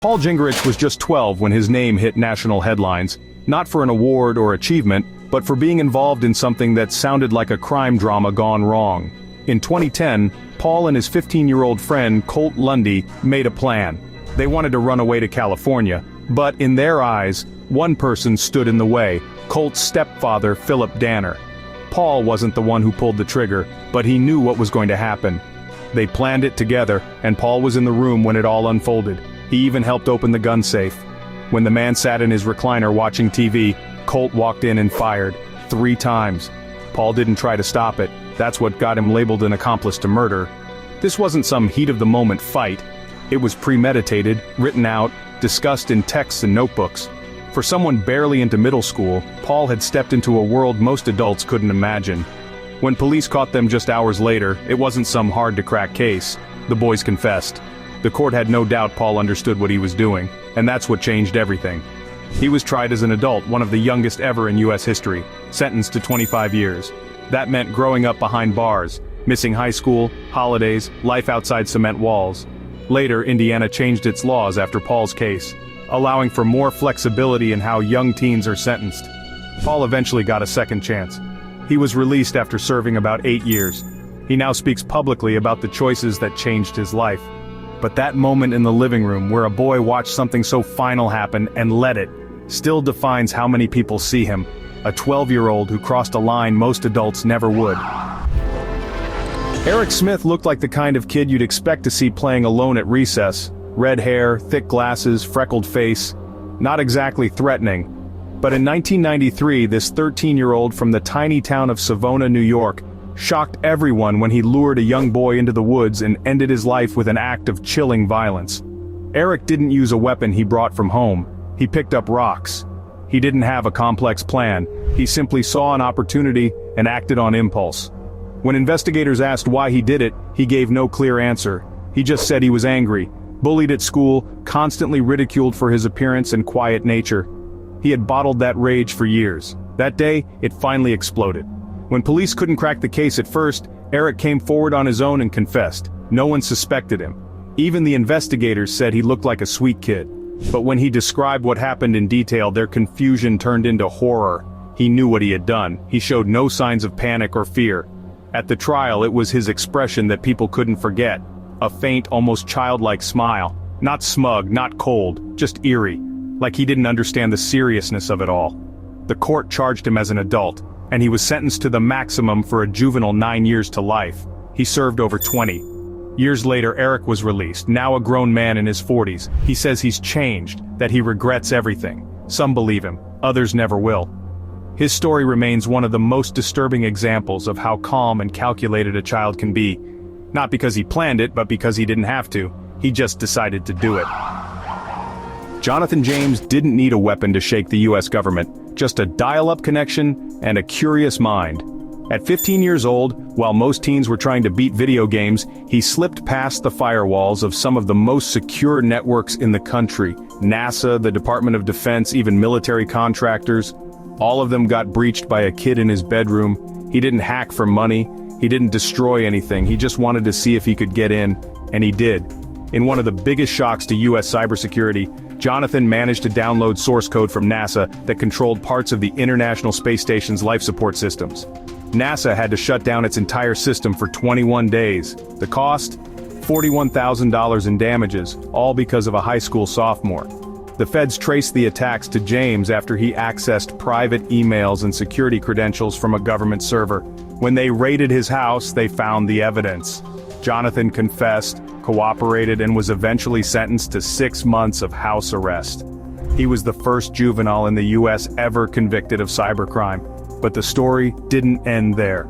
Paul Gingerich was just 12 when his name hit national headlines, not for an award or achievement, but for being involved in something that sounded like a crime drama gone wrong. In 2010, Paul and his 15-year-old friend Colt Lundy made a plan. They wanted to run away to California, but in their eyes, one person stood in the way: Colt's stepfather, Philip Danner. Paul wasn't the one who pulled the trigger, but he knew what was going to happen. They planned it together, and Paul was in the room when it all unfolded. He even helped open the gun safe. When the man sat in his recliner watching TV, Colt walked in and fired 3 times. Paul didn't try to stop it. That's what got him labeled an accomplice to murder. This wasn't some heat-of-the-moment fight. It was premeditated, written out, discussed in texts and notebooks. For someone barely into middle school, Paul had stepped into a world most adults couldn't imagine. When police caught them just hours later, it wasn't some hard-to-crack case. The boys confessed. The court had no doubt Paul understood what he was doing, and that's what changed everything. He was tried as an adult, one of the youngest ever in U.S. history, sentenced to 25 years. That meant growing up behind bars, missing high school, holidays, life outside cement walls. Later, Indiana changed its laws after Paul's case, allowing for more flexibility in how young teens are sentenced. Paul eventually got a second chance. He was released after serving about 8 years. He now speaks publicly about the choices that changed his life. But that moment in the living room where a boy watched something so final happen and let it, still defines how many people see him, a 12-year-old who crossed a line most adults never would. Eric Smith looked like the kind of kid you'd expect to see playing alone at recess. Red hair, thick glasses, freckled face. Not exactly threatening. But in 1993, this 13-year-old from the tiny town of Savona, New York, shocked everyone when he lured a young boy into the woods and ended his life with an act of chilling violence. Eric didn't use a weapon he brought from home. He picked up rocks. He didn't have a complex plan. He simply saw an opportunity and acted on impulse. When investigators asked why he did it, he gave no clear answer. He just said he was angry, bullied at school, constantly ridiculed for his appearance and quiet nature. He had bottled that rage for years. That day, it finally exploded. When police couldn't crack the case at first, Eric came forward on his own and confessed. No one suspected him. Even the investigators said he looked like a sweet kid. But when he described what happened in detail, their confusion turned into horror. He knew what he had done. He showed no signs of panic or fear. At the trial, it was his expression that people couldn't forget. A faint, almost childlike smile. Not smug, not cold, just eerie. Like he didn't understand the seriousness of it all. The court charged him as an adult, and he was sentenced to the maximum for a juvenile 9 years to life. He served over 20. Years later, Eric was released, now a grown man in his 40s. He says he's changed, that he regrets everything. Some believe him, others never will. His story remains one of the most disturbing examples of how calm and calculated a child can be. Not because he planned it, but because he didn't have to. He just decided to do it. Jonathan James didn't need a weapon to shake the US government, just a dial-up connection and a curious mind. At 15 years old, while most teens were trying to beat video games, he slipped past the firewalls of some of the most secure networks in the country. NASA, the Department of Defense, even military contractors. All of them got breached by a kid in his bedroom. He didn't hack for money. He didn't destroy anything. He just wanted to see if he could get in, and he did. In one of the biggest shocks to US cybersecurity, Jonathan managed to download source code from NASA that controlled parts of the International Space Station's life support systems. NASA had to shut down its entire system for 21 days. The cost? $41,000 in damages, all because of a high school sophomore. The feds traced the attacks to James after he accessed private emails and security credentials from a government server. When they raided his house, they found the evidence. Jonathan confessed, cooperated, and was eventually sentenced to 6 months of house arrest. He was the first juvenile in the US ever convicted of cybercrime. But the story didn't end there.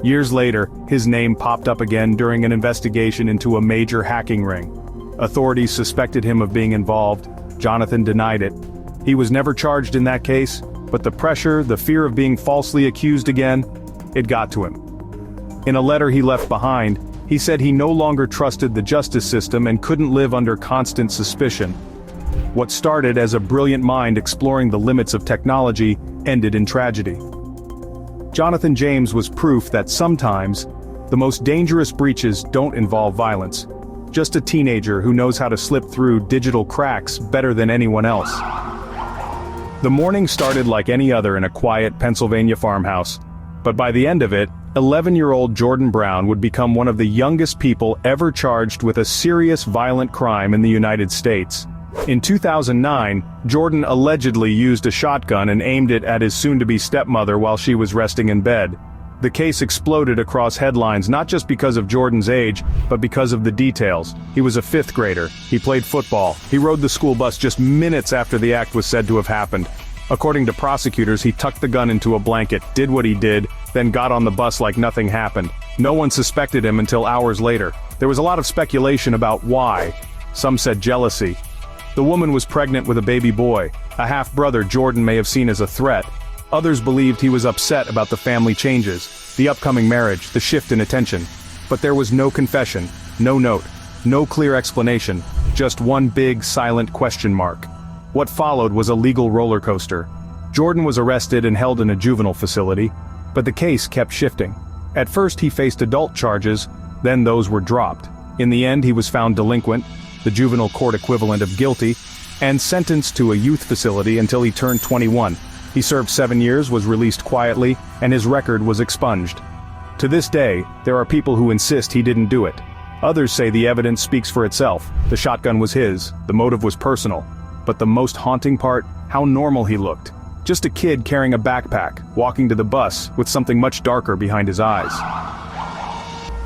Years later, his name popped up again during an investigation into a major hacking ring. Authorities suspected him of being involved. Jonathan denied it. He was never charged in that case, but the pressure, the fear of being falsely accused again, it got to him. In a letter he left behind, he said he no longer trusted the justice system and couldn't live under constant suspicion. What started as a brilliant mind exploring the limits of technology ended in tragedy. Jonathan James was proof that sometimes, the most dangerous breaches don't involve violence. just a teenager who knows how to slip through digital cracks better than anyone else. The morning started like any other in a quiet Pennsylvania farmhouse. But by the end of it, 11-year-old Jordan Brown would become one of the youngest people ever charged with a serious violent crime in the United States. In 2009, Jordan allegedly used a shotgun and aimed it at his soon-to-be stepmother while she was resting in bed. The case exploded across headlines not just because of Jordan's age, but because of the details. He was a fifth grader. He played football. He rode the school bus just minutes after the act was said to have happened. According to prosecutors, he tucked the gun into a blanket, did what he did, then got on the bus like nothing happened. No one suspected him until hours later. There was a lot of speculation about why. Some said jealousy. The woman was pregnant with a baby boy, a half-brother Jordan may have seen as a threat. Others believed he was upset about the family changes, the upcoming marriage, the shift in attention. But there was no confession, no note, no clear explanation, just one big, silent question mark. What followed was a legal roller coaster. Jordan was arrested and held in a juvenile facility, but the case kept shifting. At first he faced adult charges, then those were dropped. In the end he was found delinquent, the juvenile court equivalent of guilty, and sentenced to a youth facility until he turned 21. He served 7 years, was released quietly, and his record was expunged. To this day, there are people who insist he didn't do it. Others say the evidence speaks for itself. The shotgun was his, the motive was personal. But the most haunting part, how normal he looked. Just a kid carrying a backpack, walking to the bus, with something much darker behind his eyes.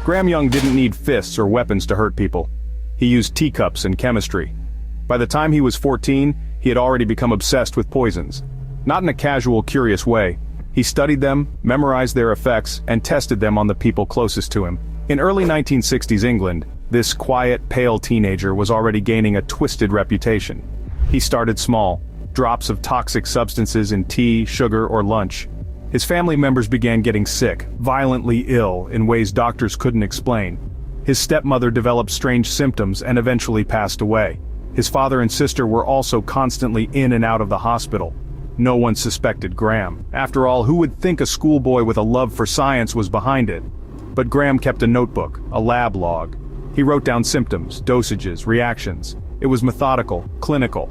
Graham Young didn't need fists or weapons to hurt people. He used teacups and chemistry. By the time he was 14, he had already become obsessed with poisons. Not in a casual, curious way. He studied them, memorized their effects, and tested them on the people closest to him. In early 1960s England, this quiet, pale teenager was already gaining a twisted reputation. He started small, drops of toxic substances in tea, sugar, or lunch. His family members began getting sick, violently ill, in ways doctors couldn't explain. His stepmother developed strange symptoms and eventually passed away. His father and sister were also constantly in and out of the hospital. No one suspected Graham. After all, who would think a schoolboy with a love for science was behind it? But Graham kept a notebook, a lab log. He wrote down symptoms, dosages, reactions. It was methodical, clinical.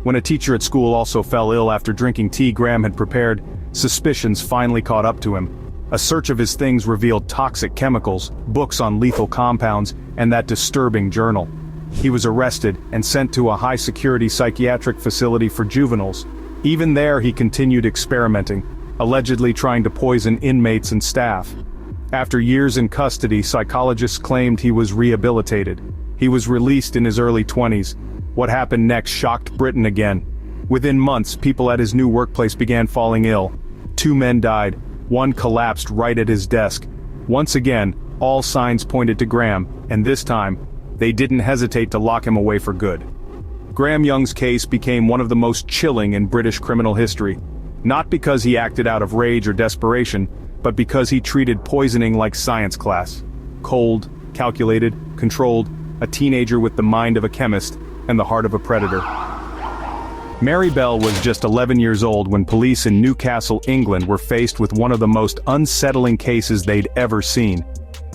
When a teacher at school also fell ill after drinking tea Graham had prepared, suspicions finally caught up to him. A search of his things revealed toxic chemicals, books on lethal compounds, and that disturbing journal. He was arrested and sent to a high-security psychiatric facility for juveniles. Even there he continued experimenting, allegedly trying to poison inmates and staff. After years in custody, psychologists claimed he was rehabilitated. He was released in his early 20s. What happened next shocked Britain again. Within months, people at his new workplace began falling ill. 2 men died. One collapsed right at his desk. Once again, all signs pointed to Graham, and this time, they didn't hesitate to lock him away for good. Graham Young's case became one of the most chilling in British criminal history. Not because he acted out of rage or desperation, but because he treated poisoning like science class. Cold, calculated, controlled, a teenager with the mind of a chemist and the heart of a predator. Mary Bell was just 11 years old when police in Newcastle, England were faced with one of the most unsettling cases they'd ever seen.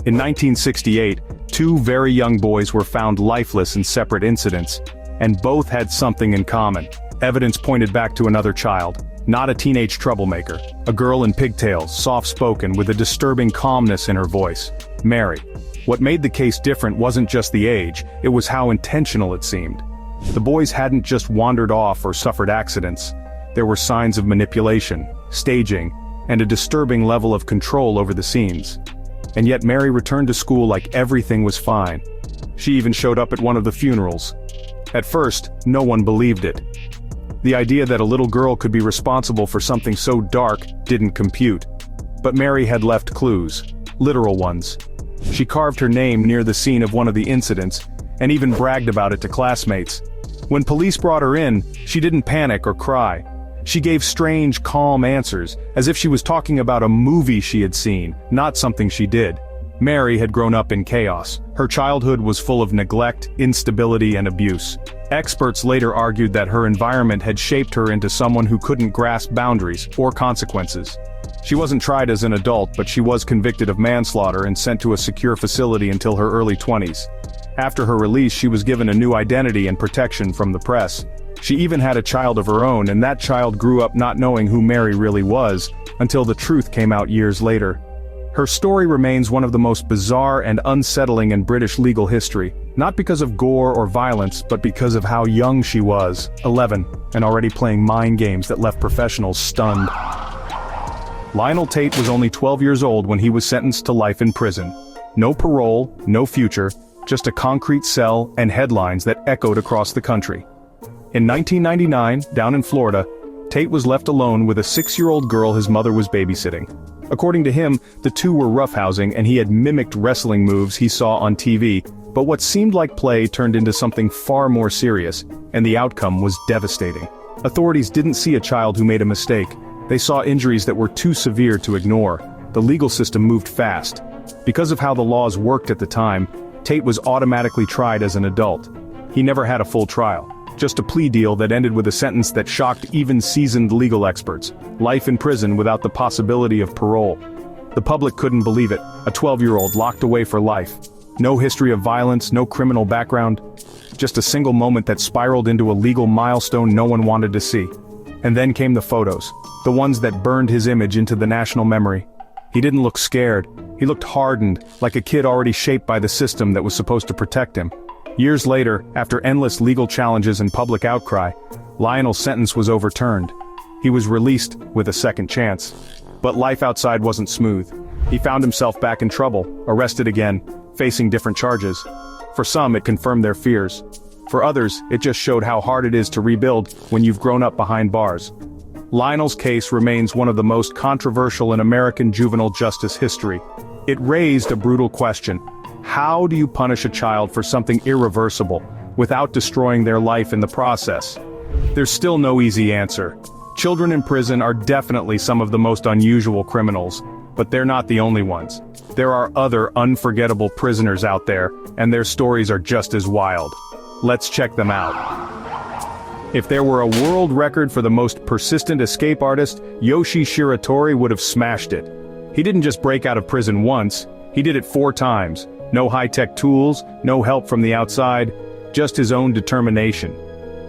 In 1968, 2 very young boys were found lifeless in separate incidents, and both had something in common. Evidence pointed back to another child, not a teenage troublemaker, a girl in pigtails, soft-spoken with a disturbing calmness in her voice, Mary. What made the case different wasn't just the age, it was how intentional it seemed. The boys hadn't just wandered off or suffered accidents. There were signs of manipulation, staging, and a disturbing level of control over the scenes. And yet Mary returned to school like everything was fine. She even showed up at one of the funerals. At first, no one believed it. The idea that a little girl could be responsible for something so dark didn't compute. But Mary had left clues, literal ones. She carved her name near the scene of one of the incidents, and even bragged about it to classmates. When police brought her in, she didn't panic or cry. She gave strange, calm answers, as if she was talking about a movie she had seen, not something she did. Mary had grown up in chaos. Her childhood was full of neglect, instability, and abuse. Experts later argued that her environment had shaped her into someone who couldn't grasp boundaries or consequences. She wasn't tried as an adult, but she was convicted of manslaughter and sent to a secure facility until her early 20s. After her release, she was given a new identity and protection from the press. She even had a child of her own, and that child grew up not knowing who Mary really was, until the truth came out years later. Her story remains one of the most bizarre and unsettling in British legal history, not because of gore or violence, but because of how young she was, 11, and already playing mind games that left professionals stunned. Lionel Tate was only 12 years old when he was sentenced to life in prison. No parole, no future, just a concrete cell and headlines that echoed across the country. In 1999, down in Florida, Tate was left alone with a 6-year-old girl his mother was babysitting. According to him, the two were roughhousing and he had mimicked wrestling moves he saw on TV, but what seemed like play turned into something far more serious, and the outcome was devastating. Authorities didn't see a child who made a mistake. They saw injuries that were too severe to ignore. The legal system moved fast. Because of how the laws worked at the time, Tate was automatically tried as an adult. He never had a full trial. Just a plea deal that ended with a sentence that shocked even seasoned legal experts: life in prison without the possibility of parole. The public couldn't believe it, a 12-year-old locked away for life. No history of violence, no criminal background. Just a single moment that spiraled into a legal milestone no one wanted to see. And then came the photos, the ones that burned his image into the national memory. He didn't look scared, he looked hardened, like a kid already shaped by the system that was supposed to protect him. Years later, after endless legal challenges and public outcry, Lionel's sentence was overturned. He was released with a second chance. But life outside wasn't smooth. He found himself back in trouble, arrested again, facing different charges. For some, it confirmed their fears. For others, it just showed how hard it is to rebuild when you've grown up behind bars. Lionel's case remains one of the most controversial in American juvenile justice history. It raised a brutal question. How do you punish a child for something irreversible, without destroying their life in the process? There's still no easy answer. Children in prison are definitely some of the most unusual criminals, but they're not the only ones. There are other unforgettable prisoners out there, and their stories are just as wild. Let's check them out. If there were a world record for the most persistent escape artist, Yoshi Shiratori would have smashed it. He didn't just break out of prison once, he did it 4 times. No high-tech tools, no help from the outside, just his own determination.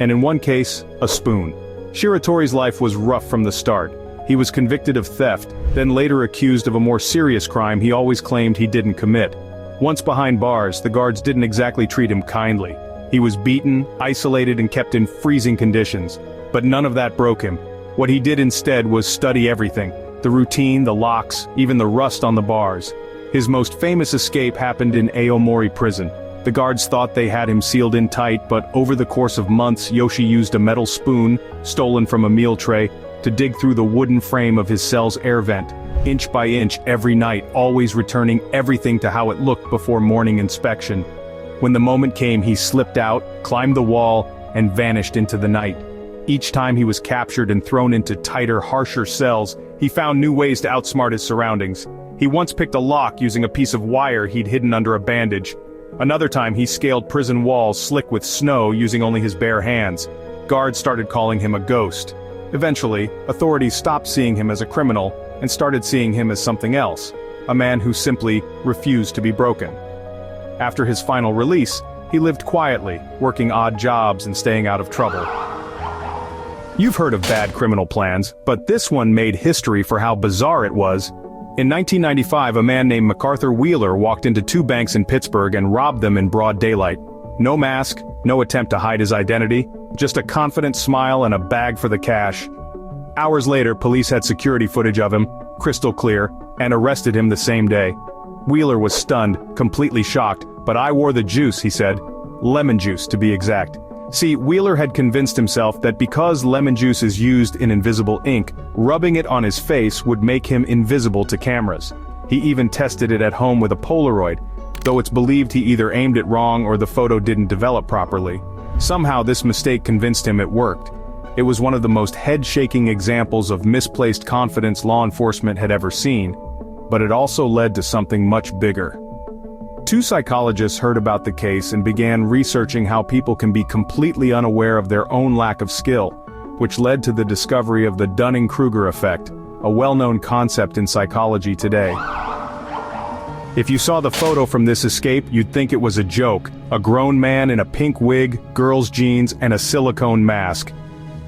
And in one case, a spoon. Shiratori's life was rough from the start. He was convicted of theft, then later accused of a more serious crime he always claimed he didn't commit. Once behind bars, the guards didn't exactly treat him kindly. He was beaten, isolated, and kept in freezing conditions. But none of that broke him. What he did instead was study everything: the routine, the locks, even the rust on the bars. His most famous escape happened in Aomori prison. The guards thought they had him sealed in tight, but over the course of months, Yoshi used a metal spoon, stolen from a meal tray, to dig through the wooden frame of his cell's air vent, inch by inch every night, always returning everything to how it looked before morning inspection. When the moment came, he slipped out, climbed the wall, and vanished into the night. Each time he was captured and thrown into tighter, harsher cells, he found new ways to outsmart his surroundings. He once picked a lock using a piece of wire he'd hidden under a bandage. Another time he scaled prison walls slick with snow using only his bare hands. Guards started calling him a ghost. Eventually, authorities stopped seeing him as a criminal and started seeing him as something else, a man who simply refused to be broken. After his final release, he lived quietly, working odd jobs and staying out of trouble. You've heard of bad criminal plans, but this one made history for how bizarre it was. In 1995, a man named MacArthur Wheeler walked into 2 banks in Pittsburgh and robbed them in broad daylight. No mask, no attempt to hide his identity, just a confident smile and a bag for the cash. Hours later, police had security footage of him, crystal clear, and arrested him the same day. Wheeler was stunned, completely shocked, but I wore the juice, he said. Lemon juice, to be exact. See, Wheeler had convinced himself that because lemon juice is used in invisible ink, rubbing it on his face would make him invisible to cameras. He even tested it at home with a Polaroid, though it's believed he either aimed it wrong or the photo didn't develop properly. Somehow this mistake convinced him it worked. It was one of the most head-shaking examples of misplaced confidence law enforcement had ever seen, but it also led to something much bigger. 2 psychologists heard about the case and began researching how people can be completely unaware of their own lack of skill, which led to the discovery of the Dunning-Kruger effect, a well-known concept in psychology today. If you saw the photo from this escape, you'd think it was a joke, A grown man in a pink wig, girls' jeans, and a silicone mask.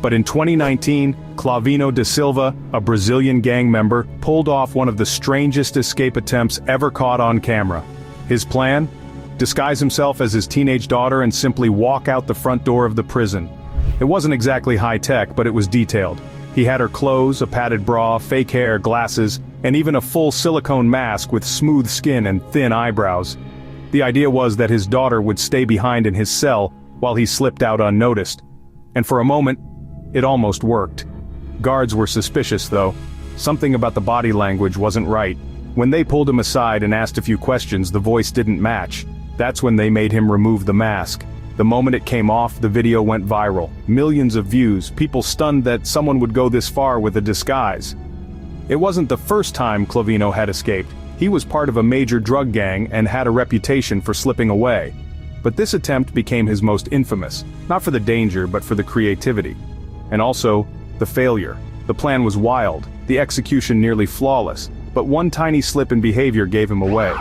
But in 2019, Clavino da Silva, a Brazilian gang member, pulled off one of the strangest escape attempts ever caught on camera. His plan? Disguise himself as his teenage daughter and simply walk out the front door of the prison. It wasn't exactly high-tech, but it was detailed. He had her clothes, a padded bra, fake hair, glasses, and even a full silicone mask with smooth skin and thin eyebrows. The idea was that his daughter would stay behind in his cell while he slipped out unnoticed. And for a moment, it almost worked. Guards were suspicious, though. Something about the body language wasn't right. When they pulled him aside and asked a few questions, the voice didn't match. That's when they made him remove the mask. The moment it came off, the video went viral. Millions of views, people stunned that someone would go this far with a disguise. It wasn't the first time Clavino had escaped. He was part of a major drug gang and had a reputation for slipping away. But this attempt became his most infamous, not for the danger but for the creativity. And also, the failure. The plan was wild, the execution nearly flawless, but one tiny slip in behavior gave him away.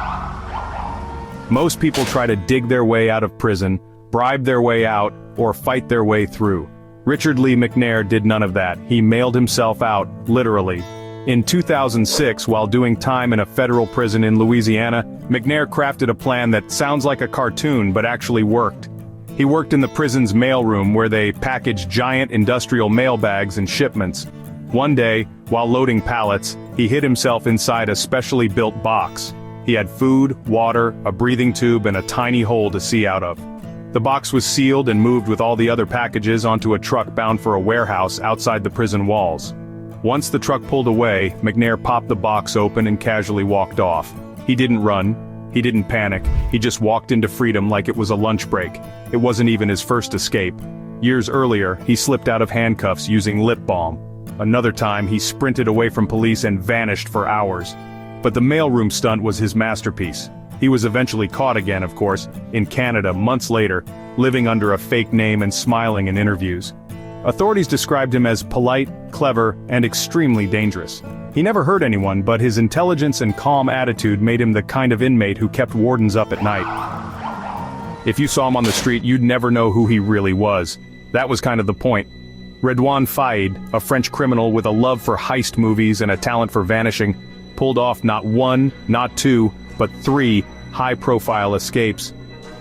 Most people try to dig their way out of prison, bribe their way out, or fight their way through. Richard Lee McNair did none of that. He mailed himself out, literally. In 2006, while doing time in a federal prison in Louisiana, McNair crafted a plan that sounds like a cartoon but actually worked. He worked in the prison's mailroom where they packaged giant industrial mail bags and shipments. One day, while loading pallets, he hid himself inside a specially built box. He had food, water, a breathing tube, and a tiny hole to see out of. The box was sealed and moved with all the other packages onto a truck bound for a warehouse outside the prison walls. Once the truck pulled away, McNair popped the box open and casually walked off. He didn't run. He didn't panic. He just walked into freedom like it was a lunch break. It wasn't even his first escape. Years earlier, he slipped out of handcuffs using lip balm. Another time, he sprinted away from police and vanished for hours. But the mailroom stunt was his masterpiece. He was eventually caught again, of course, in Canada months later, living under a fake name and smiling in interviews. Authorities described him as polite, clever, and extremely dangerous. He never hurt anyone, but his intelligence and calm attitude made him the kind of inmate who kept wardens up at night. If you saw him on the street, you'd never know who he really was. That was kind of the point. Redouane Faïd, a French criminal with a love for heist movies and a talent for vanishing, pulled off not one, not two, but 3 high-profile escapes,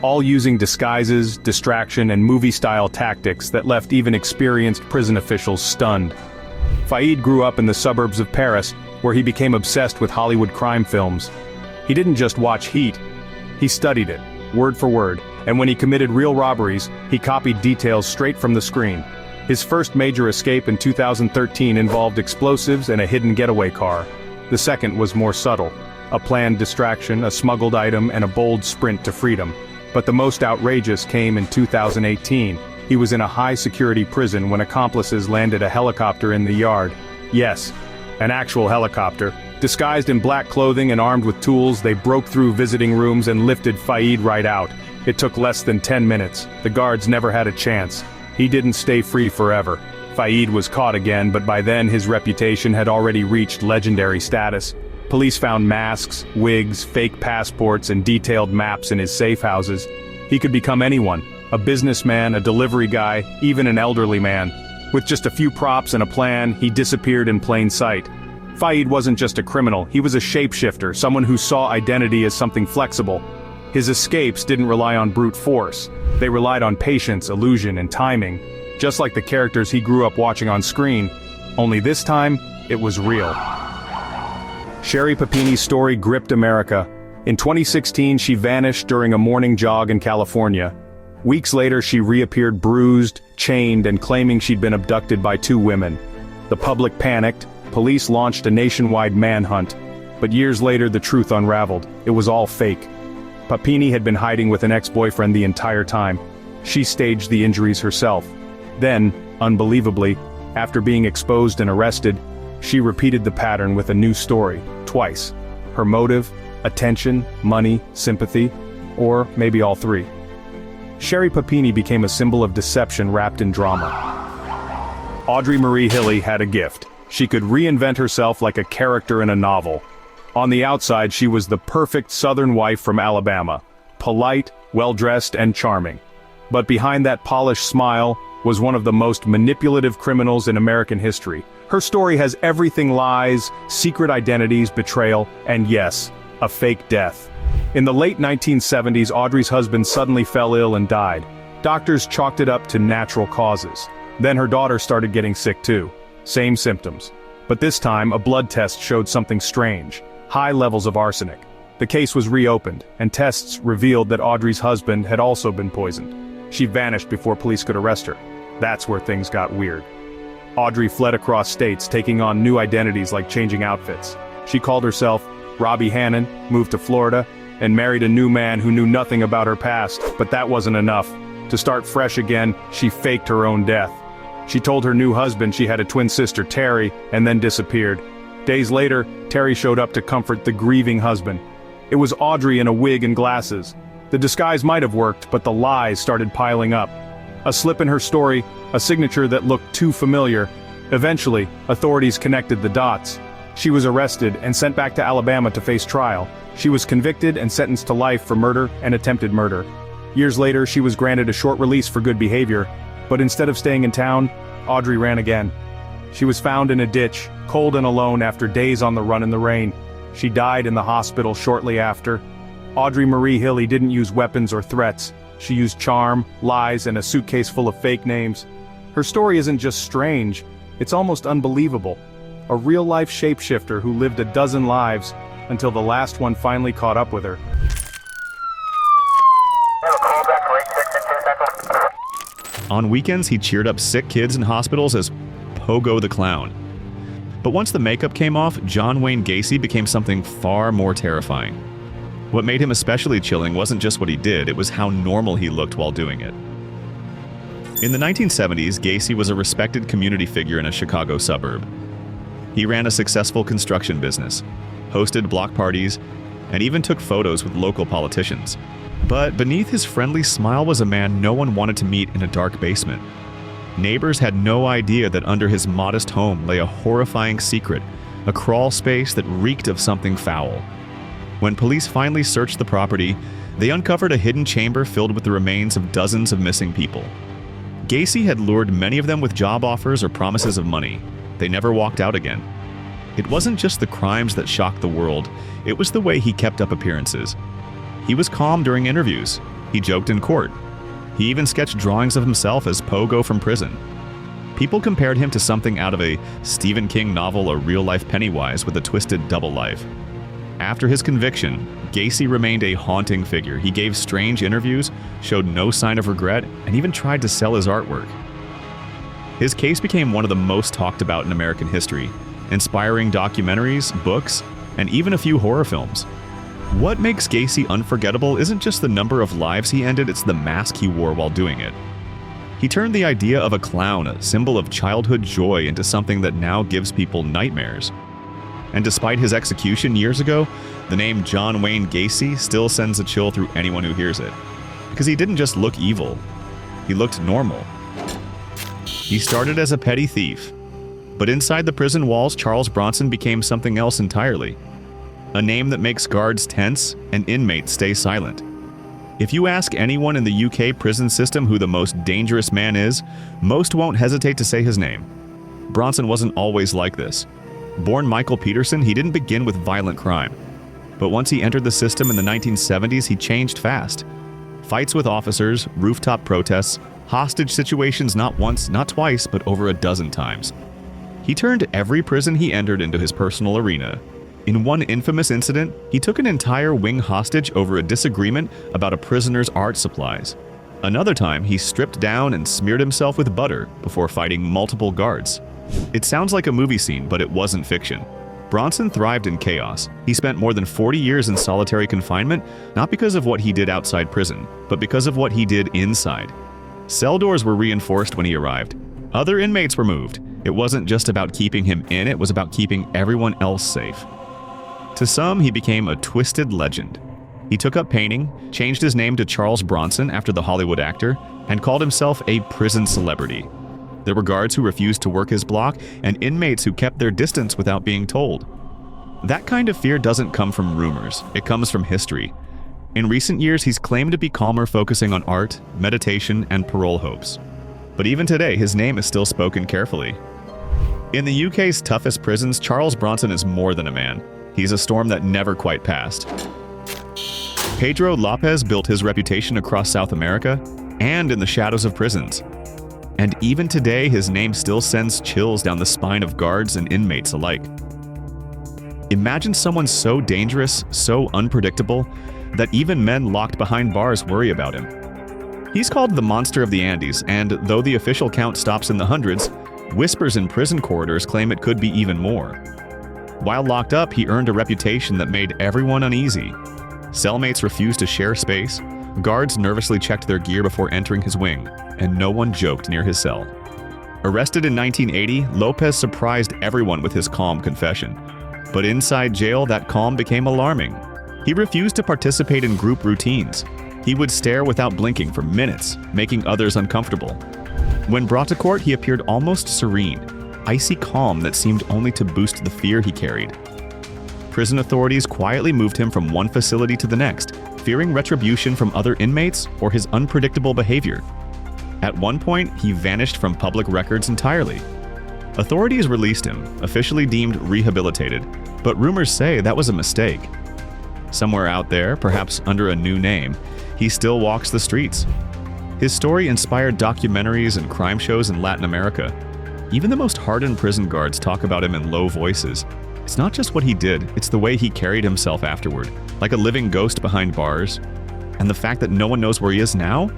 all using disguises, distraction, and movie-style tactics that left even experienced prison officials stunned. Faïd grew up in the suburbs of Paris, where he became obsessed with Hollywood crime films. He didn't just watch Heat, he studied it, word for word, and when he committed real robberies, he copied details straight from the screen. His first major escape in 2013 involved explosives and a hidden getaway car. The second was more subtle. A planned distraction, a smuggled item, and a bold sprint to freedom. But the most outrageous came in 2018. He was in a high-security prison when accomplices landed a helicopter in the yard. Yes, an actual helicopter. Disguised in black clothing and armed with tools, they broke through visiting rooms and lifted Faïd right out. It took less than 10 minutes. The guards never had a chance. He didn't stay free forever. Faïd was caught again, but by then his reputation had already reached legendary status. Police found masks, wigs, fake passports, and detailed maps in his safe houses. He could become anyone, a businessman, a delivery guy, even an elderly man. With just a few props and a plan, he disappeared in plain sight. Faïd wasn't just a criminal, he was a shapeshifter, someone who saw identity as something flexible. His escapes didn't rely on brute force. They relied on patience, illusion, and timing. Just like the characters he grew up watching on screen, only this time, it was real. Sherry Papini's story gripped America. In 2016, she vanished during a morning jog in California. Weeks later, she reappeared bruised, chained, and claiming she'd been abducted by 2 women. The public panicked, police launched a nationwide manhunt. But years later, the truth unraveled. It was all fake. Papini had been hiding with an ex-boyfriend the entire time. She staged the injuries herself. Then, unbelievably, after being exposed and arrested, she repeated the pattern with a new story, twice. Her motive, attention, money, sympathy, or maybe all 3. Sherry Papini became a symbol of deception wrapped in drama. Audrey Marie Hilley had a gift. She could reinvent herself like a character in a novel. On the outside, she was the perfect Southern wife from Alabama. polite, well-dressed, and charming. But behind that polished smile was one of the most manipulative criminals in American history. Her story has everything: lies, secret identities, betrayal, and yes, a fake death. In the late 1970s, Audrey's husband suddenly fell ill and died. Doctors chalked it up to natural causes. Then her daughter started getting sick too. Same symptoms. But this time, a blood test showed something strange: high levels of arsenic. The case was reopened, and tests revealed that Audrey's husband had also been poisoned. She vanished before police could arrest her. That's where things got weird. Audrey fled across states, taking on new identities like changing outfits. She called herself Robbie Hannon, moved to Florida, and married a new man who knew nothing about her past. But that wasn't enough. To start fresh again, she faked her own death. She told her new husband she had a twin sister, Terry, and then disappeared. Days later, Terry showed up to comfort the grieving husband. It was Audrey in a wig and glasses. The disguise might have worked, but the lies started piling up. A slip in her story, a signature that looked too familiar. Eventually, authorities connected the dots. She was arrested and sent back to Alabama to face trial. She was convicted and sentenced to life for murder and attempted murder. Years later, she was granted a short release for good behavior, but instead of staying in town, Audrey ran again. She was found in a ditch, cold and alone after days on the run in the rain. She died in the hospital shortly after. Audrey Marie Hilley didn't use weapons or threats. She used charm, lies, and a suitcase full of fake names. Her story isn't just strange, it's almost unbelievable. A real-life shapeshifter who lived a dozen lives until the last one finally caught up with her. On weekends, he cheered up sick kids in hospitals as Pogo the Clown. But once the makeup came off, John Wayne Gacy became something far more terrifying. What made him especially chilling wasn't just what he did, it was how normal he looked while doing it. In the 1970s, Gacy was a respected community figure in a Chicago suburb. He ran a successful construction business, hosted block parties, and even took photos with local politicians. But beneath his friendly smile was a man no one wanted to meet in a dark basement. Neighbors had no idea that under his modest home lay a horrifying secret, a crawl space that reeked of something foul. When police finally searched the property, they uncovered a hidden chamber filled with the remains of dozens of missing people. Gacy had lured many of them with job offers or promises of money. They never walked out again. It wasn't just the crimes that shocked the world, it was the way he kept up appearances. He was calm during interviews. He joked in court. He even sketched drawings of himself as Pogo from prison. People compared him to something out of a Stephen King novel, a real-life Pennywise with a twisted double life. After his conviction, Gacy remained a haunting figure. He gave strange interviews, showed no sign of regret, and even tried to sell his artwork. His case became one of the most talked about in American history, inspiring documentaries, books, and even a few horror films. What makes Gacy unforgettable isn't just the number of lives he ended, it's the mask he wore while doing it. He turned the idea of a clown, a symbol of childhood joy, into something that now gives people nightmares. And despite his execution years ago, the name John Wayne Gacy still sends a chill through anyone who hears it. Because he didn't just look evil, he looked normal. He started as a petty thief, but inside the prison walls, Charles Bronson became something else entirely. A name that makes guards tense and inmates stay silent. If you ask anyone in the UK prison system who the most dangerous man is, most won't hesitate to say his name. Bronson wasn't always like this. Born Michael Peterson, he didn't begin with violent crime. But once he entered the system in the 1970s, he changed fast. Fights with officers, rooftop protests, hostage situations not once, not twice, but over a dozen times. He turned every prison he entered into his personal arena. In one infamous incident, he took an entire wing hostage over a disagreement about a prisoner's art supplies. Another time, he stripped down and smeared himself with butter before fighting multiple guards. It sounds like a movie scene, but it wasn't fiction. Bronson thrived in chaos. He spent more than 40 years in solitary confinement, not because of what he did outside prison, but because of what he did inside. Cell doors were reinforced when he arrived. Other inmates were moved. It wasn't just about keeping him in, it was about keeping everyone else safe. To some, he became a twisted legend. He took up painting, changed his name to Charles Bronson after the Hollywood actor, and called himself a prison celebrity. There were guards who refused to work his block, and inmates who kept their distance without being told. That kind of fear doesn't come from rumors, it comes from history. In recent years, he's claimed to be calmer, focusing on art, meditation, and parole hopes. But even today, his name is still spoken carefully. In the UK's toughest prisons, Charles Bronson is more than a man. He's a storm that never quite passed. Pedro Lopez built his reputation across South America and in the shadows of prisons. And even today, his name still sends chills down the spine of guards and inmates alike. Imagine someone so dangerous, so unpredictable, that even men locked behind bars worry about him. He's called the Monster of the Andes, and though the official count stops in the hundreds, whispers in prison corridors claim it could be even more. While locked up, he earned a reputation that made everyone uneasy. Cellmates refused to share space, guards nervously checked their gear before entering his wing, and no one joked near his cell. Arrested in 1980, Lopez surprised everyone with his calm confession. But inside jail, that calm became alarming. He refused to participate in group routines. He would stare without blinking for minutes, making others uncomfortable. When brought to court, he appeared almost serene, icy calm that seemed only to boost the fear he carried. Prison authorities quietly moved him from one facility to the next, fearing retribution from other inmates or his unpredictable behavior. At one point, he vanished from public records entirely. Authorities released him, officially deemed rehabilitated, but rumors say that was a mistake. Somewhere out there, perhaps under a new name, he still walks the streets. His story inspired documentaries and crime shows in Latin America. Even the most hardened prison guards talk about him in low voices. It's not just what he did, it's the way he carried himself afterward, like a living ghost behind bars. And the fact that no one knows where he is now?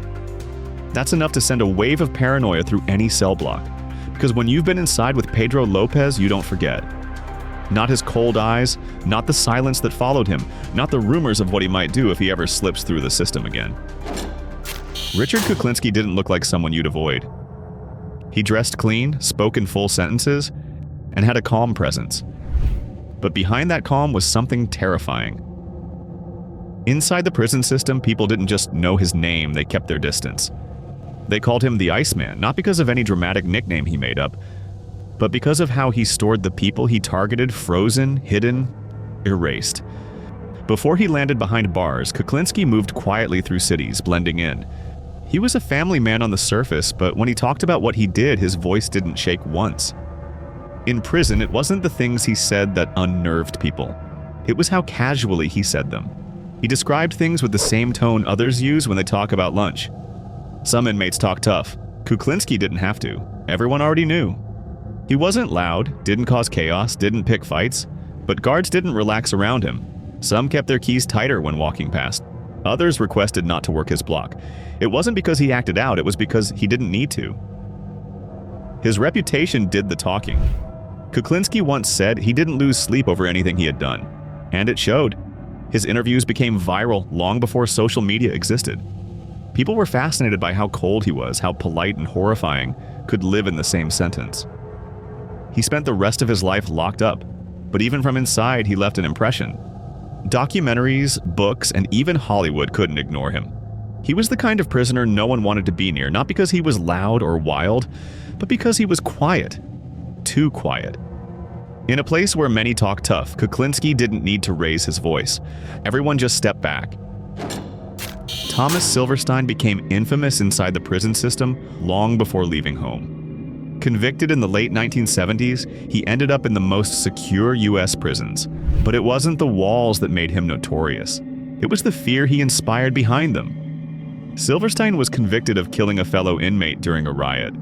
That's enough to send a wave of paranoia through any cell block. Because when you've been inside with Pedro Lopez, you don't forget. Not his cold eyes, not the silence that followed him, not the rumors of what he might do if he ever slips through the system again. Richard Kuklinski didn't look like someone you'd avoid. He dressed clean, spoke in full sentences, and had a calm presence. But behind that calm was something terrifying. Inside the prison system, people didn't just know his name, they kept their distance. They called him the Iceman, not because of any dramatic nickname he made up, but because of how he stored the people he targeted frozen, hidden, erased. Before he landed behind bars, Kuklinski moved quietly through cities, blending in. He was a family man on the surface, but when he talked about what he did, his voice didn't shake once. In prison, it wasn't the things he said that unnerved people. It was how casually he said them. He described things with the same tone others use when they talk about lunch. Some inmates talk tough. Kuklinski didn't have to. Everyone already knew. He wasn't loud, didn't cause chaos, didn't pick fights, but guards didn't relax around him. Some kept their keys tighter when walking past. Others requested not to work his block. It wasn't because he acted out, it was because he didn't need to. His reputation did the talking. Kuklinski once said he didn't lose sleep over anything he had done. And it showed. His interviews became viral long before social media existed. People were fascinated by how cold he was, how polite and horrifying could live in the same sentence. He spent the rest of his life locked up, but even from inside he left an impression. Documentaries, books, and even Hollywood couldn't ignore him. He was the kind of prisoner no one wanted to be near, not because he was loud or wild, but because he was quiet. Too quiet. In a place where many talk tough, Kuklinski didn't need to raise his voice. Everyone just stepped back. Thomas Silverstein became infamous inside the prison system long before leaving home. Convicted in the late 1970s, he ended up in the most secure U.S. prisons. But it wasn't the walls that made him notorious. It was the fear he inspired behind them. Silverstein was convicted of killing a fellow inmate during a riot.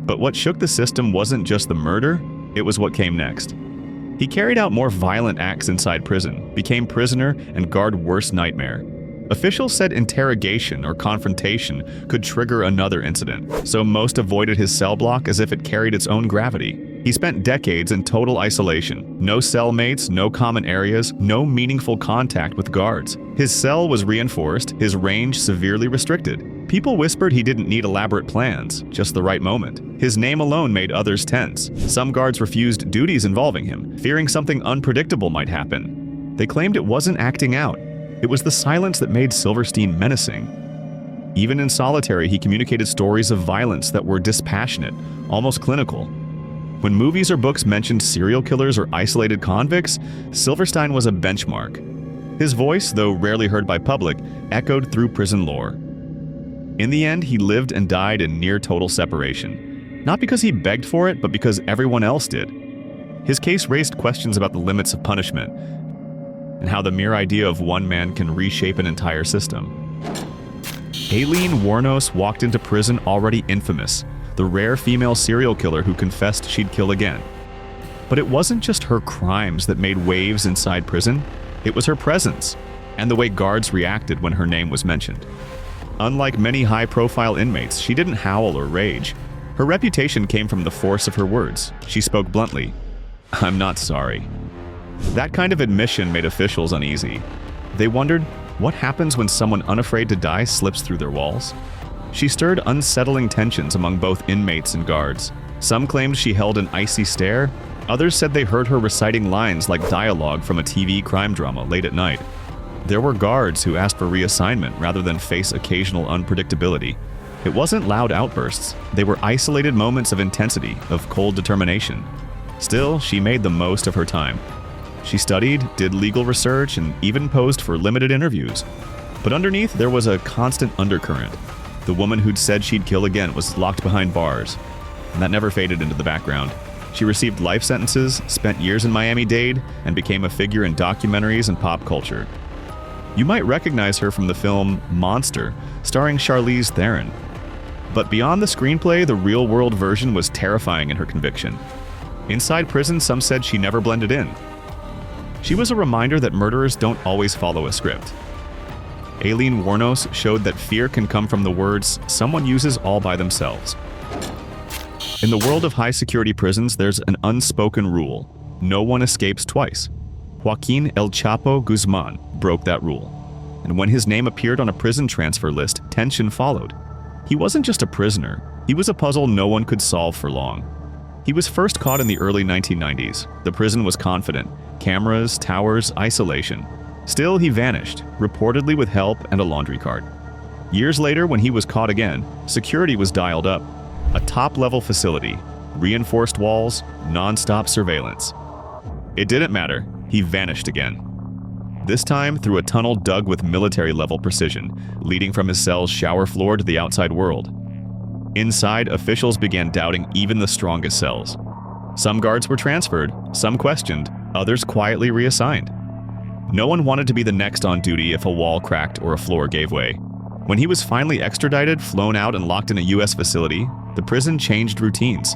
But what shook the system wasn't just the murder, it was what came next. He carried out more violent acts inside prison, became prisoner, and guard worst nightmare. Officials said interrogation or confrontation could trigger another incident, so most avoided his cell block as if it carried its own gravity. He spent decades in total isolation. No cellmates, no common areas, no meaningful contact with guards. His cell was reinforced, his range severely restricted. People whispered he didn't need elaborate plans, just the right moment. His name alone made others tense. Some guards refused duties involving him, fearing something unpredictable might happen. They claimed it wasn't acting out. It was the silence that made Silverstein menacing. Even in solitary, he communicated stories of violence that were dispassionate, almost clinical. When movies or books mentioned serial killers or isolated convicts, Silverstein was a benchmark. His voice, though rarely heard by public, echoed through prison lore. In the end, he lived and died in near total separation. Not because he begged for it, but because everyone else did. His case raised questions about the limits of punishment and how the mere idea of one man can reshape an entire system. Aileen Wuornos walked into prison already infamous, the rare female serial killer who confessed she'd kill again. But it wasn't just her crimes that made waves inside prison, it was her presence, and the way guards reacted when her name was mentioned. Unlike many high-profile inmates, she didn't howl or rage. Her reputation came from the force of her words. She spoke bluntly, "I'm not sorry." That kind of admission made officials uneasy. They wondered, what happens when someone unafraid to die slips through their walls? She stirred unsettling tensions among both inmates and guards. Some claimed she held an icy stare. Others said they heard her reciting lines like dialogue from a TV crime drama late at night. There were guards who asked for reassignment rather than face occasional unpredictability. It wasn't loud outbursts. They were isolated moments of intensity, of cold determination. Still, she made the most of her time. She studied, did legal research, and even posed for limited interviews. But underneath, there was a constant undercurrent. The woman who'd said she'd kill again was locked behind bars, and that never faded into the background. She received life sentences, spent years in Miami-Dade, and became a figure in documentaries and pop culture. You might recognize her from the film Monster, starring Charlize Theron. But beyond the screenplay, the real-world version was terrifying in her conviction. Inside prison, some said she never blended in. She was a reminder that murderers don't always follow a script. Aileen Wuornos showed that fear can come from the words someone uses all by themselves. In the world of high-security prisons, there's an unspoken rule. No one escapes twice. Joaquin El Chapo Guzman broke that rule. And when his name appeared on a prison transfer list, tension followed. He wasn't just a prisoner. He was a puzzle no one could solve for long. He was first caught in the early 1990s. The prison was confident. Cameras, towers, isolation. Still, he vanished, reportedly with help and a laundry cart. Years later, when he was caught again, security was dialed up. A top-level facility, reinforced walls, non-stop surveillance. It didn't matter. He vanished again. This time through a tunnel dug with military-level precision, leading from his cell's shower floor to the outside world. Inside, officials began doubting even the strongest cells. Some guards were transferred, some questioned, others quietly reassigned. No one wanted to be the next on duty if a wall cracked or a floor gave way. When he was finally extradited, flown out, and locked in a U.S. facility, the prison changed routines.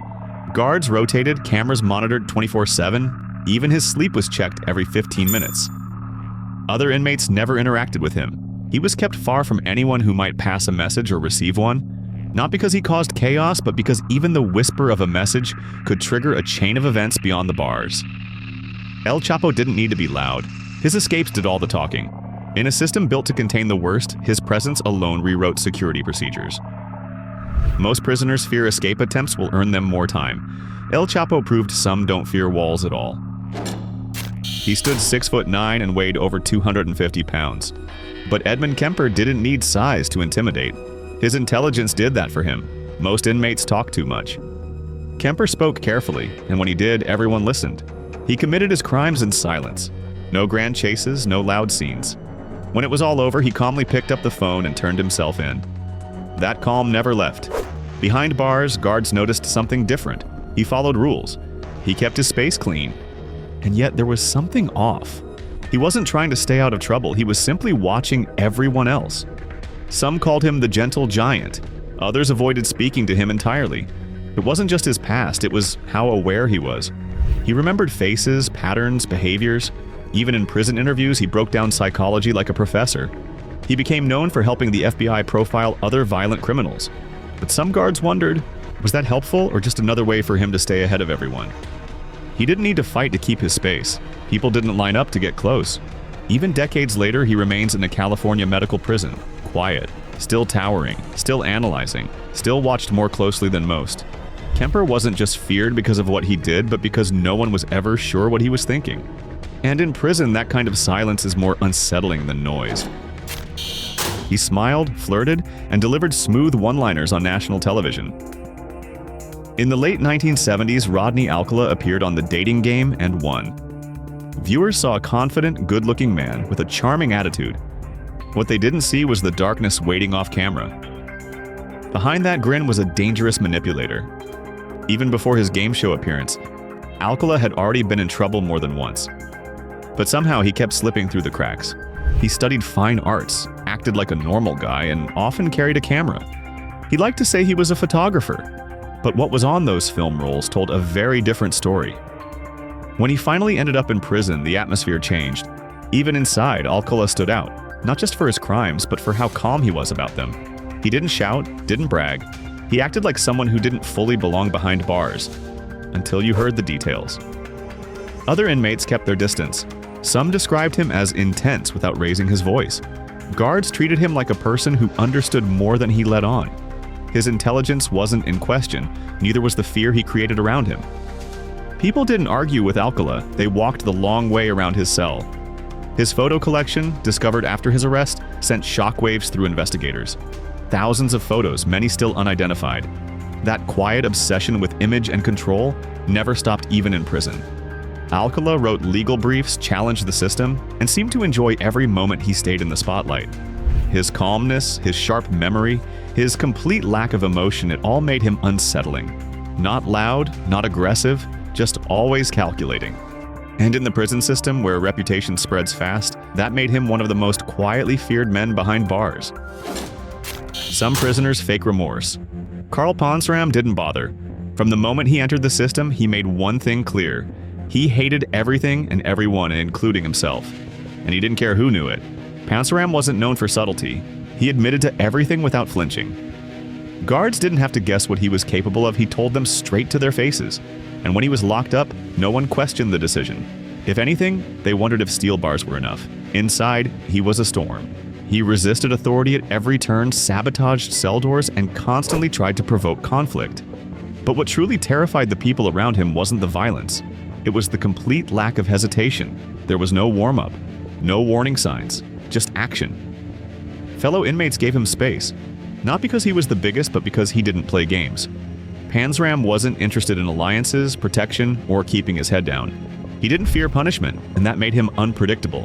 Guards rotated, cameras monitored 24/7, even his sleep was checked every 15 minutes. Other inmates never interacted with him. He was kept far from anyone who might pass a message or receive one. Not because he caused chaos, but because even the whisper of a message could trigger a chain of events beyond the bars. El Chapo didn't need to be loud. His escapes did all the talking. In a system built to contain the worst, his presence alone rewrote security procedures. Most prisoners fear escape attempts will earn them more time. El Chapo proved some don't fear walls at all. He stood 6'9" and weighed over 250 pounds. But Edmund Kemper didn't need size to intimidate. His intelligence did that for him. Most inmates talk too much. Kemper spoke carefully, and when he did, everyone listened. He committed his crimes in silence. No grand chases, no loud scenes. When it was all over, he calmly picked up the phone and turned himself in. That calm never left. Behind bars, guards noticed something different. He followed rules. He kept his space clean. And yet there was something off. He wasn't trying to stay out of trouble. He was simply watching everyone else. Some called him the gentle giant. Others avoided speaking to him entirely. It wasn't just his past, it was how aware he was. He remembered faces, patterns, behaviors. Even in prison interviews, he broke down psychology like a professor. He became known for helping the FBI profile other violent criminals. But some guards wondered, was that helpful or just another way for him to stay ahead of everyone? He didn't need to fight to keep his space. People didn't line up to get close. Even decades later, he remains in a California medical prison, quiet, still towering, still analyzing, still watched more closely than most. Kemper wasn't just feared because of what he did, but because no one was ever sure what he was thinking. And in prison, that kind of silence is more unsettling than noise. He smiled, flirted, and delivered smooth one-liners on national television. In the late 1970s, Rodney Alcala appeared on The Dating Game and won. Viewers saw a confident, good-looking man with a charming attitude. What they didn't see was the darkness waiting off camera. Behind that grin was a dangerous manipulator. Even before his game show appearance, Alcala had already been in trouble more than once. But somehow he kept slipping through the cracks. He studied fine arts, acted like a normal guy, and often carried a camera. He liked to say he was a photographer, but what was on those film rolls told a very different story. When he finally ended up in prison, the atmosphere changed. Even inside, Alcala stood out, not just for his crimes, but for how calm he was about them. He didn't shout, didn't brag. He acted like someone who didn't fully belong behind bars, until you heard the details. Other inmates kept their distance. Some described him as intense without raising his voice. Guards treated him like a person who understood more than he let on. His intelligence wasn't in question, neither was the fear he created around him. People didn't argue with Alcala, they walked the long way around his cell. His photo collection, discovered after his arrest, sent shockwaves through investigators. Thousands of photos, many still unidentified. That quiet obsession with image and control never stopped even in prison. Alcala wrote legal briefs, challenged the system, and seemed to enjoy every moment he stayed in the spotlight. His calmness, his sharp memory, his complete lack of emotion, it all made him unsettling. Not loud, not aggressive, just always calculating. And in the prison system, where reputation spreads fast, that made him one of the most quietly feared men behind bars. Some prisoners fake remorse. Karl Pansram didn't bother. From the moment he entered the system, he made one thing clear. He hated everything and everyone, including himself. And he didn't care who knew it. Pansram wasn't known for subtlety. He admitted to everything without flinching. Guards didn't have to guess what he was capable of, he told them straight to their faces. And when he was locked up, no one questioned the decision. If anything, they wondered if steel bars were enough. Inside, he was a storm. He resisted authority at every turn, sabotaged cell doors, and constantly tried to provoke conflict. But what truly terrified the people around him wasn't the violence. It was the complete lack of hesitation. There was no warm-up, no warning signs, just action. Fellow inmates gave him space, not because he was the biggest, but because he didn't play games. Pansram wasn't interested in alliances, protection, or keeping his head down. He didn't fear punishment, and that made him unpredictable.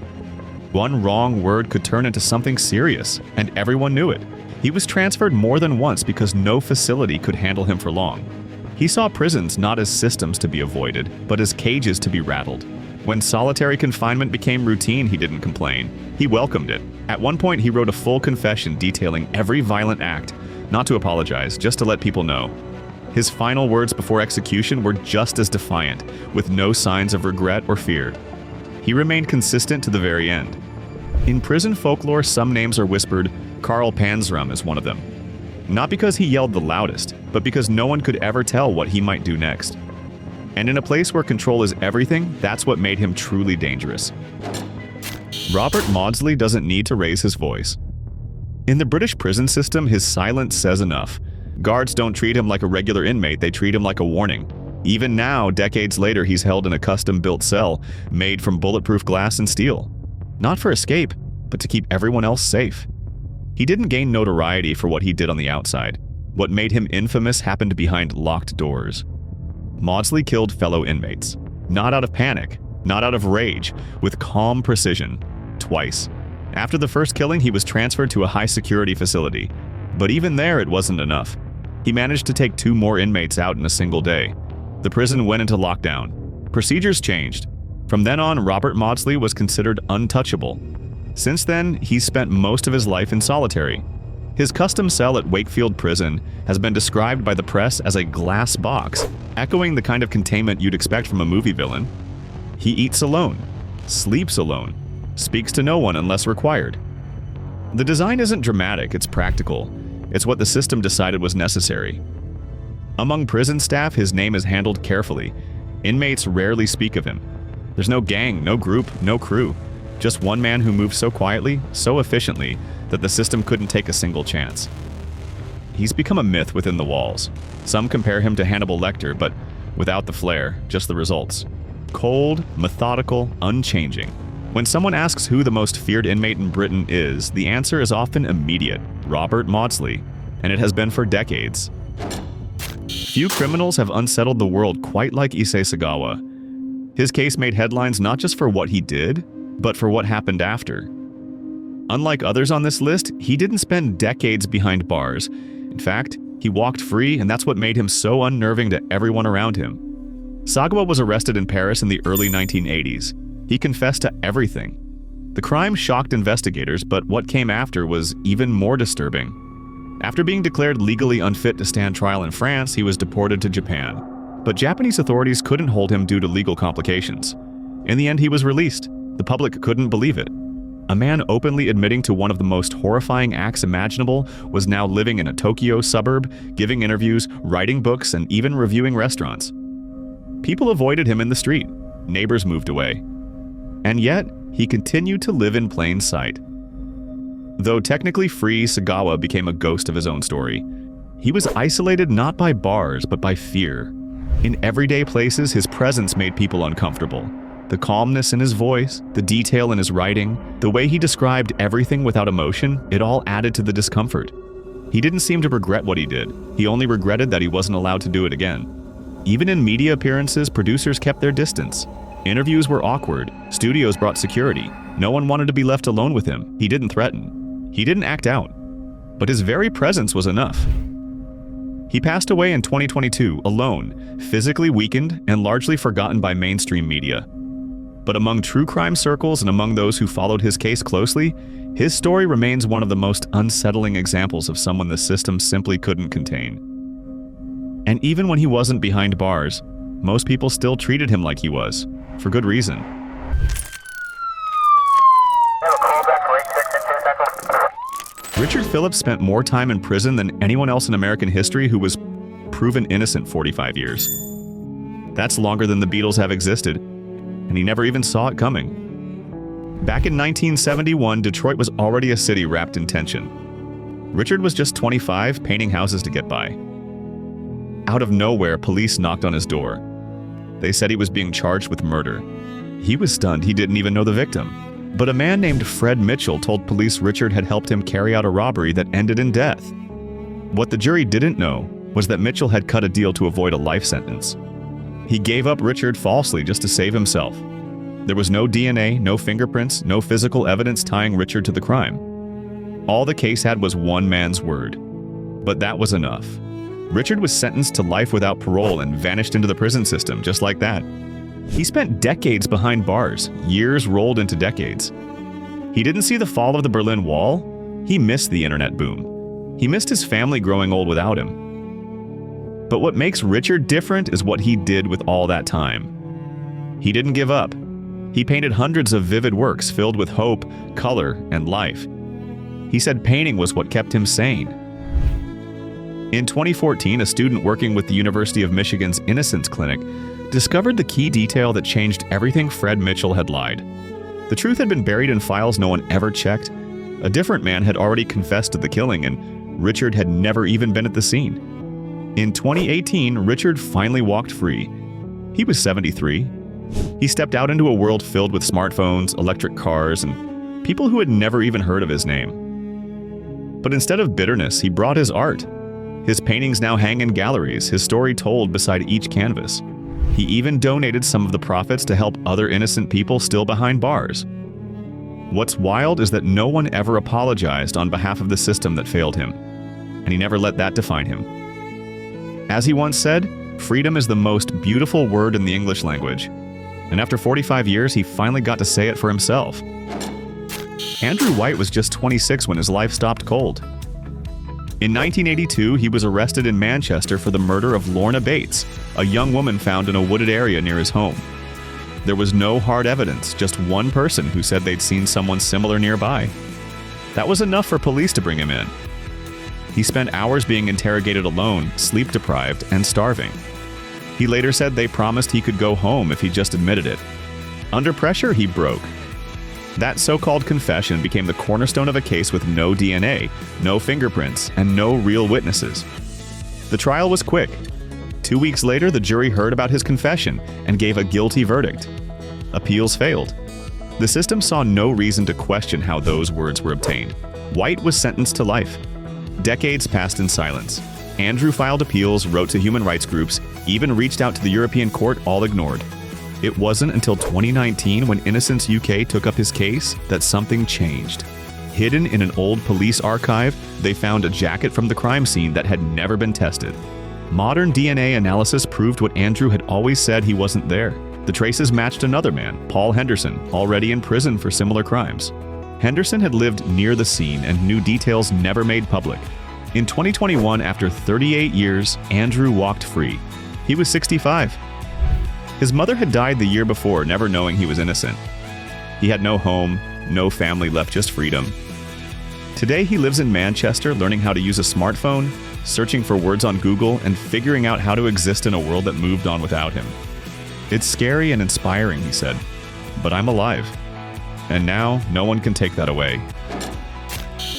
One wrong word could turn into something serious, and everyone knew it. He was transferred more than once because no facility could handle him for long. He saw prisons not as systems to be avoided, but as cages to be rattled. When solitary confinement became routine, he didn't complain. He welcomed it. At one point, he wrote a full confession detailing every violent act, not to apologize, just to let people know. His final words before execution were just as defiant, with no signs of regret or fear. He remained consistent to the very end. In prison folklore, some names are whispered. Karl Pansram is one of them. Not because he yelled the loudest, but because no one could ever tell what he might do next. And in a place where control is everything, that's what made him truly dangerous. Robert Maudsley doesn't need to raise his voice. In the British prison system, his silence says enough. Guards don't treat him like a regular inmate, they treat him like a warning. Even now, decades later, he's held in a custom-built cell made from bulletproof glass and steel. Not for escape, but to keep everyone else safe. He didn't gain notoriety for what he did on the outside. What made him infamous happened behind locked doors. Maudsley killed fellow inmates. Not out of panic, not out of rage, with calm precision. Twice. After the first killing, he was transferred to a high-security facility. But even there, it wasn't enough. He managed to take 2 more inmates out in a single day. The prison went into lockdown. Procedures changed. From then on, Robert Maudsley was considered untouchable. Since then, he's spent most of his life in solitary. His custom cell at Wakefield Prison has been described by the press as a glass box, echoing the kind of containment you'd expect from a movie villain. He eats alone, sleeps alone, speaks to no one unless required. The design isn't dramatic, it's practical. It's what the system decided was necessary. Among prison staff, his name is handled carefully. Inmates rarely speak of him. There's no gang, no group, no crew. Just one man who moves so quietly, so efficiently, that the system couldn't take a single chance. He's become a myth within the walls. Some compare him to Hannibal Lecter, but without the flair, just the results. Cold, methodical, unchanging. When someone asks who the most feared inmate in Britain is, the answer is often immediate: Robert Maudsley. And it has been for decades. Few criminals have unsettled the world quite like Issei Sagawa. His case made headlines not just for what he did, but for what happened after. Unlike others on this list, he didn't spend decades behind bars. In fact, he walked free, and that's what made him so unnerving to everyone around him. Sagwa was arrested in Paris in the early 1980s. He confessed to everything. The crime shocked investigators, but what came after was even more disturbing. After being declared legally unfit to stand trial in France, he was deported to Japan. But Japanese authorities couldn't hold him due to legal complications. In the end, he was released. The public couldn't believe it. A man openly admitting to one of the most horrifying acts imaginable was now living in a Tokyo suburb, giving interviews, writing books, and even reviewing restaurants. People avoided him in the street. Neighbors moved away. And yet, he continued to live in plain sight. Though technically free, Sagawa became a ghost of his own story. He was isolated not by bars, but by fear. In everyday places, his presence made people uncomfortable. The calmness in his voice, the detail in his writing, the way he described everything without emotion, it all added to the discomfort. He didn't seem to regret what he did. He only regretted that he wasn't allowed to do it again. Even in media appearances, producers kept their distance. Interviews were awkward. Studios brought security. No one wanted to be left alone with him. He didn't threaten. He didn't act out. But his very presence was enough. He passed away in 2022, alone, physically weakened and largely forgotten by mainstream media. But among true crime circles and among those who followed his case closely, his story remains one of the most unsettling examples of someone the system simply couldn't contain. And even when he wasn't behind bars, most people still treated him like he was, for good reason. Richard Phillips spent more time in prison than anyone else in American history who was proven innocent 45 years. That's longer than the Beatles have existed, and he never even saw it coming. Back in 1971, Detroit was already a city wrapped in tension. Richard was just 25, painting houses to get by. Out of nowhere, police knocked on his door. They said he was being charged with murder. He was stunned. He didn't even know the victim. But a man named Fred Mitchell told police Richard had helped him carry out a robbery that ended in death. What the jury didn't know was that Mitchell had cut a deal to avoid a life sentence. He gave up Richard falsely just to save himself. There was no DNA, no fingerprints, no physical evidence tying Richard to the crime. All the case had was one man's word. But that was enough. Richard was sentenced to life without parole and vanished into the prison system just like that. He spent decades behind bars, years rolled into decades. He didn't see the fall of the Berlin Wall. He missed the internet boom. He missed his family growing old without him. But what makes Richard different is what he did with all that time. He didn't give up. He painted hundreds of vivid works filled with hope, color, and life. He said painting was what kept him sane. In 2014, a student working with the University of Michigan's Innocence Clinic discovered the key detail that changed everything Fred Mitchell had lied. The truth had been buried in files no one ever checked. A different man had already confessed to the killing, and Richard had never even been at the scene. In 2018, Richard finally walked free. He was 73. He stepped out into a world filled with smartphones, electric cars, and people who had never even heard of his name. But instead of bitterness, he brought his art. His paintings now hang in galleries, his story told beside each canvas. He even donated some of the profits to help other innocent people still behind bars. What's wild is that no one ever apologized on behalf of the system that failed him, and he never let that define him. As he once said, freedom is the most beautiful word in the English language, and after 45 years, he finally got to say it for himself. Andrew White was just 26 when his life stopped cold. In 1982, he was arrested in Manchester for the murder of Lorna Bates, a young woman found in a wooded area near his home. There was no hard evidence, just one person who said they'd seen someone similar nearby. That was enough for police to bring him in. He spent hours being interrogated alone, sleep-deprived, and starving. He later said they promised he could go home if he just admitted it. Under pressure, he broke. That so-called confession became the cornerstone of a case with no DNA, no fingerprints, and no real witnesses. The trial was quick. 2 weeks later, the jury heard about his confession and gave a guilty verdict. Appeals failed. The system saw no reason to question how those words were obtained. White was sentenced to life. Decades passed in silence. Andrew filed appeals, wrote to human rights groups, even reached out to the European Court, all ignored. It wasn't until 2019, when Innocence UK took up his case, that something changed. Hidden in an old police archive, they found a jacket from the crime scene that had never been tested. Modern DNA analysis proved what Andrew had always said: he wasn't there. The traces matched another man, Paul Henderson, already in prison for similar crimes. Henderson had lived near the scene and knew details never made public. In 2021, after 38 years, Andrew walked free. He was 65. His mother had died the year before, never knowing he was innocent. He had no home, no family left, just freedom. Today he lives in Manchester, learning how to use a smartphone, searching for words on Google, and figuring out how to exist in a world that moved on without him. It's scary and inspiring, he said, but I'm alive. And now, no one can take that away.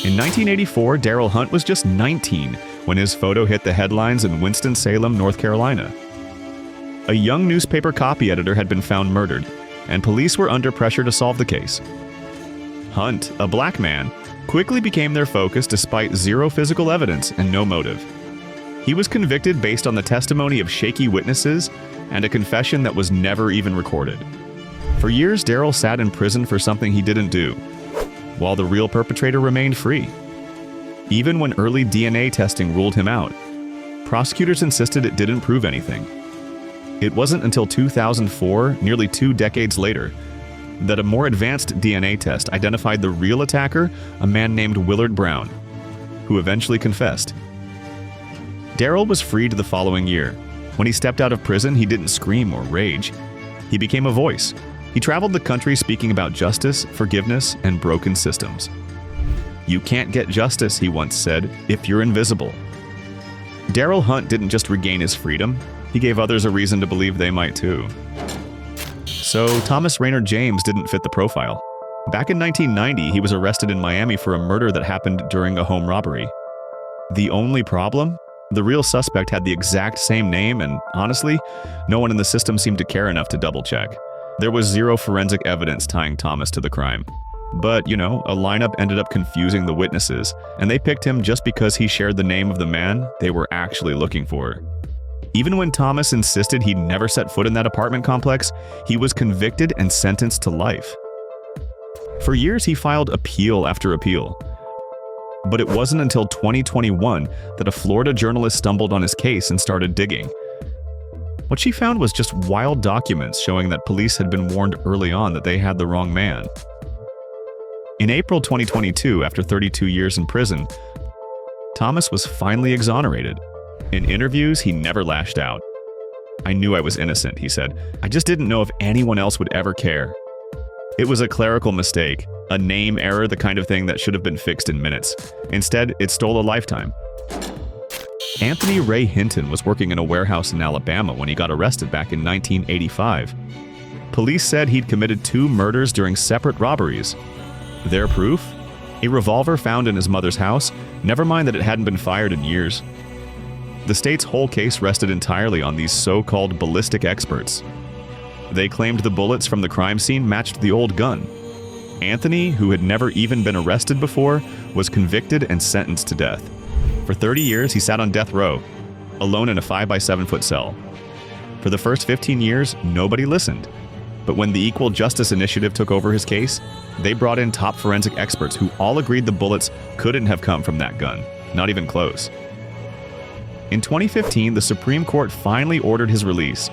In 1984, Daryl Hunt was just 19 when his photo hit the headlines in Winston-Salem, North Carolina. A young newspaper copy editor had been found murdered, and police were under pressure to solve the case. Hunt, a black man, quickly became their focus despite zero physical evidence and no motive. He was convicted based on the testimony of shaky witnesses and a confession that was never even recorded. For years, Daryl sat in prison for something he didn't do, while the real perpetrator remained free. Even when early DNA testing ruled him out, prosecutors insisted it didn't prove anything. It wasn't until 2004, nearly 2 decades later, that a more advanced DNA test identified the real attacker, a man named Willard Brown, who eventually confessed. Daryl was freed the following year. When he stepped out of prison, he didn't scream or rage. He became a voice. He traveled the country speaking about justice, forgiveness, and broken systems. "You can't get justice," he once said, "if you're invisible." Daryl Hunt didn't just regain his freedom, he gave others a reason to believe they might too. So Thomas Raynor James didn't fit the profile. Back in 1990, he was arrested in Miami for a murder that happened during a home robbery. The only problem? The real suspect had the exact same name, and honestly, no one in the system seemed to care enough to double-check. There was zero forensic evidence tying Thomas to the crime. But, a lineup ended up confusing the witnesses, and they picked him just because he shared the name of the man they were actually looking for. Even when Thomas insisted he'd never set foot in that apartment complex, he was convicted and sentenced to life. For years, he filed appeal after appeal. But it wasn't until 2021 that a Florida journalist stumbled on his case and started digging. What she found was just wild documents showing that police had been warned early on that they had the wrong man. In April 2022, after 32 years in prison, Thomas was finally exonerated. In interviews, he never lashed out. "I knew I was innocent," he said. "I just didn't know if anyone else would ever care. It was a clerical mistake, a name error, the kind of thing that should have been fixed in minutes. Instead, it stole a lifetime." Anthony Ray Hinton was working in a warehouse in Alabama when he got arrested back in 1985. Police said he'd committed 2 murders during separate robberies. Their proof? A revolver found in his mother's house, never mind that it hadn't been fired in years. The state's whole case rested entirely on these so-called ballistic experts. They claimed the bullets from the crime scene matched the old gun. Anthony, who had never even been arrested before, was convicted and sentenced to death. For 30 years, he sat on death row, alone in a 5-by-7-foot cell. For the first 15 years, nobody listened. But when the Equal Justice Initiative took over his case, they brought in top forensic experts who all agreed the bullets couldn't have come from that gun, not even close. In 2015, the Supreme Court finally ordered his release.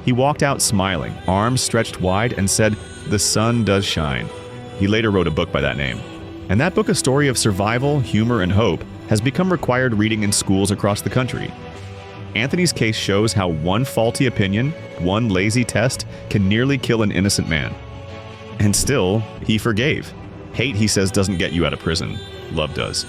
He walked out smiling, arms stretched wide, and said, "The sun does shine." He later wrote a book by that name. And that book, a story of survival, humor, and hope, has become required reading in schools across the country. Anthony's case shows how one faulty opinion, one lazy test, can nearly kill an innocent man. And still, he forgave. Hate, he says, doesn't get you out of prison. Love does.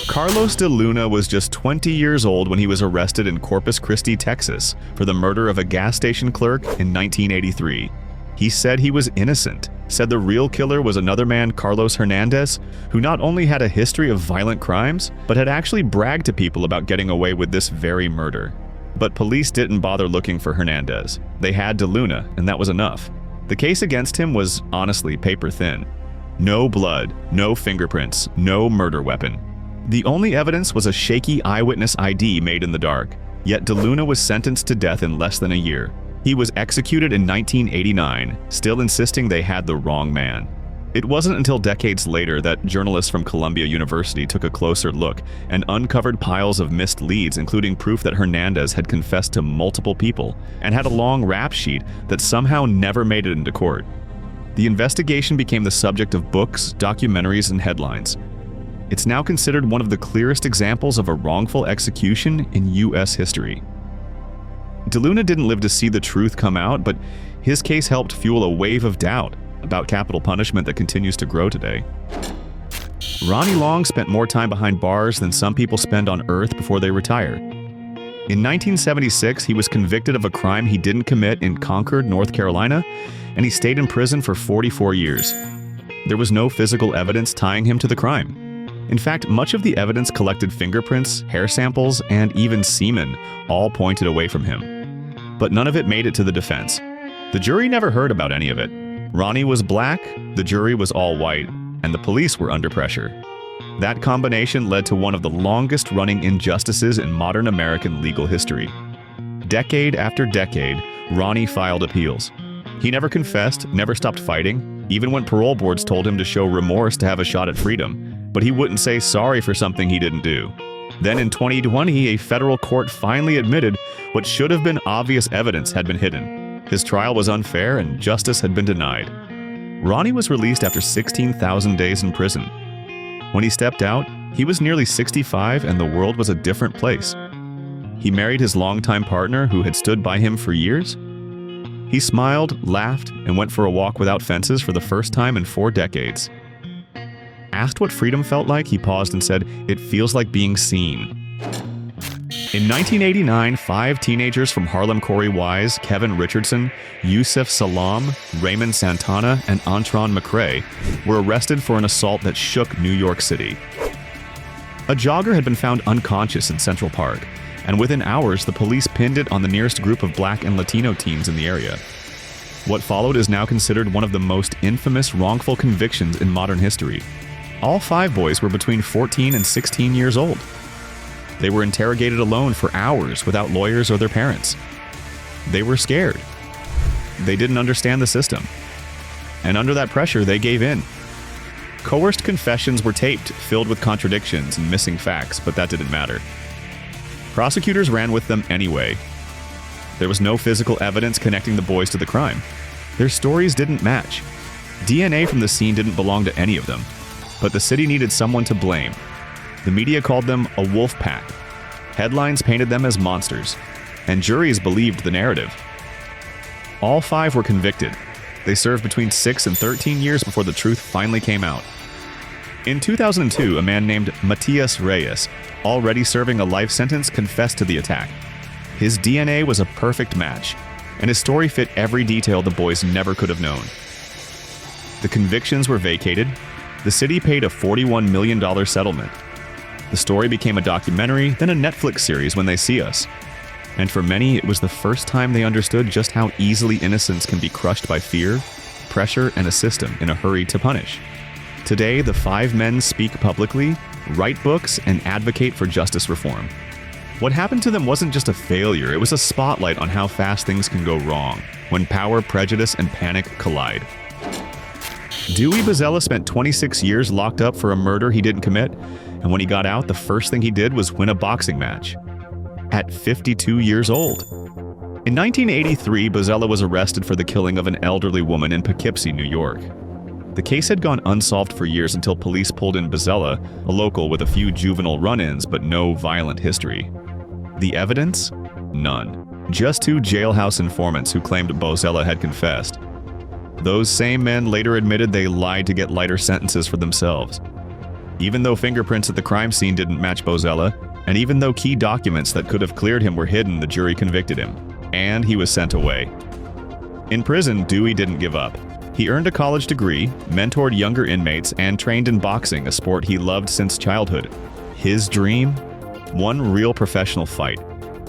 Carlos de Luna was just 20 years old when he was arrested in Corpus Christi, Texas, for the murder of a gas station clerk in 1983. He said he was innocent, said the real killer was another man, Carlos Hernandez, who not only had a history of violent crimes, but had actually bragged to people about getting away with this very murder. But police didn't bother looking for Hernandez. They had de Luna, and that was enough. The case against him was honestly paper thin. No blood, no fingerprints, no murder weapon. The only evidence was a shaky eyewitness ID made in the dark, yet de Luna was sentenced to death in less than a year. He was executed in 1989, still insisting they had the wrong man. It wasn't until decades later that journalists from Columbia University took a closer look and uncovered piles of missed leads, including proof that Hernandez had confessed to multiple people and had a long rap sheet that somehow never made it into court. The investigation became the subject of books, documentaries, and headlines. It's now considered one of the clearest examples of a wrongful execution in U.S. history. DeLuna didn't live to see the truth come out, but his case helped fuel a wave of doubt about capital punishment that continues to grow today. Ronnie Long spent more time behind bars than some people spend on Earth before they retire. In 1976, he was convicted of a crime he didn't commit in Concord, North Carolina, and he stayed in prison for 44 years. There was no physical evidence tying him to the crime. In fact, much of the evidence collected fingerprints, hair samples, and even semen all pointed away from him. But none of it made it to the defense. The jury never heard about any of it. Ronnie was black, the jury was all white, and the police were under pressure. That combination led to one of the longest-running injustices in modern American legal history. Decade after decade, Ronnie filed appeals. He never confessed, never stopped fighting, even when parole boards told him to show remorse to have a shot at freedom, but he wouldn't say sorry for something he didn't do. Then in 2020, a federal court finally admitted what should have been obvious evidence had been hidden. His trial was unfair and justice had been denied. Ronnie was released after 16,000 days in prison. When he stepped out, he was nearly 65 and the world was a different place. He married his longtime partner who had stood by him for years. He smiled, laughed, and went for a walk without fences for the first time in 4 decades. Asked what freedom felt like, he paused and said, "It feels like being seen." In 1989, 5 teenagers from Harlem Corey Wise, Kevin Richardson, Yusef Salam, Raymond Santana, and Antron McCrae were arrested for an assault that shook New York City. A jogger had been found unconscious in Central Park, and within hours the police pinned it on the nearest group of Black and Latino teens in the area. What followed is now considered one of the most infamous wrongful convictions in modern history. All 5 boys were between 14 and 16 years old. They were interrogated alone for hours without lawyers or their parents. They were scared. They didn't understand the system. And under that pressure, they gave in. Coerced confessions were taped, filled with contradictions and missing facts, but that didn't matter. Prosecutors ran with them anyway. There was no physical evidence connecting the boys to the crime. Their stories didn't match. DNA from the scene didn't belong to any of them. But the city needed someone to blame. The media called them a wolf pack. Headlines painted them as monsters. And juries believed the narrative. All 5 were convicted. They served between 6 and 13 years before the truth finally came out. In 2002, a man named Matias Reyes, already serving a life sentence, confessed to the attack. His DNA was a perfect match, and his story fit every detail the boys never could have known. The convictions were vacated. The city paid a $41 million settlement. The story became a documentary, then a Netflix series, When They See Us. And for many, it was the first time they understood just how easily innocence can be crushed by fear, pressure, and a system in a hurry to punish. Today, the 5 men speak publicly, write books, and advocate for justice reform. What happened to them wasn't just a failure, it was a spotlight on how fast things can go wrong when power, prejudice, and panic collide. Dewey Buzzella spent 26 years locked up for a murder he didn't commit, and when he got out, the first thing he did was win a boxing match. At 52 years old. In 1983, Buzzella was arrested for the killing of an elderly woman in Poughkeepsie, New York. The case had gone unsolved for years until police pulled in Buzzella, a local with a few juvenile run-ins but no violent history. The evidence? None. Just 2 jailhouse informants who claimed Buzzella had confessed. Those same men later admitted they lied to get lighter sentences for themselves. Even though fingerprints at the crime scene didn't match Buzzella, and even though key documents that could have cleared him were hidden, the jury convicted him. And he was sent away. In prison, Dewey didn't give up. He earned a college degree, mentored younger inmates, and trained in boxing, a sport he loved since childhood. His dream? One real professional fight.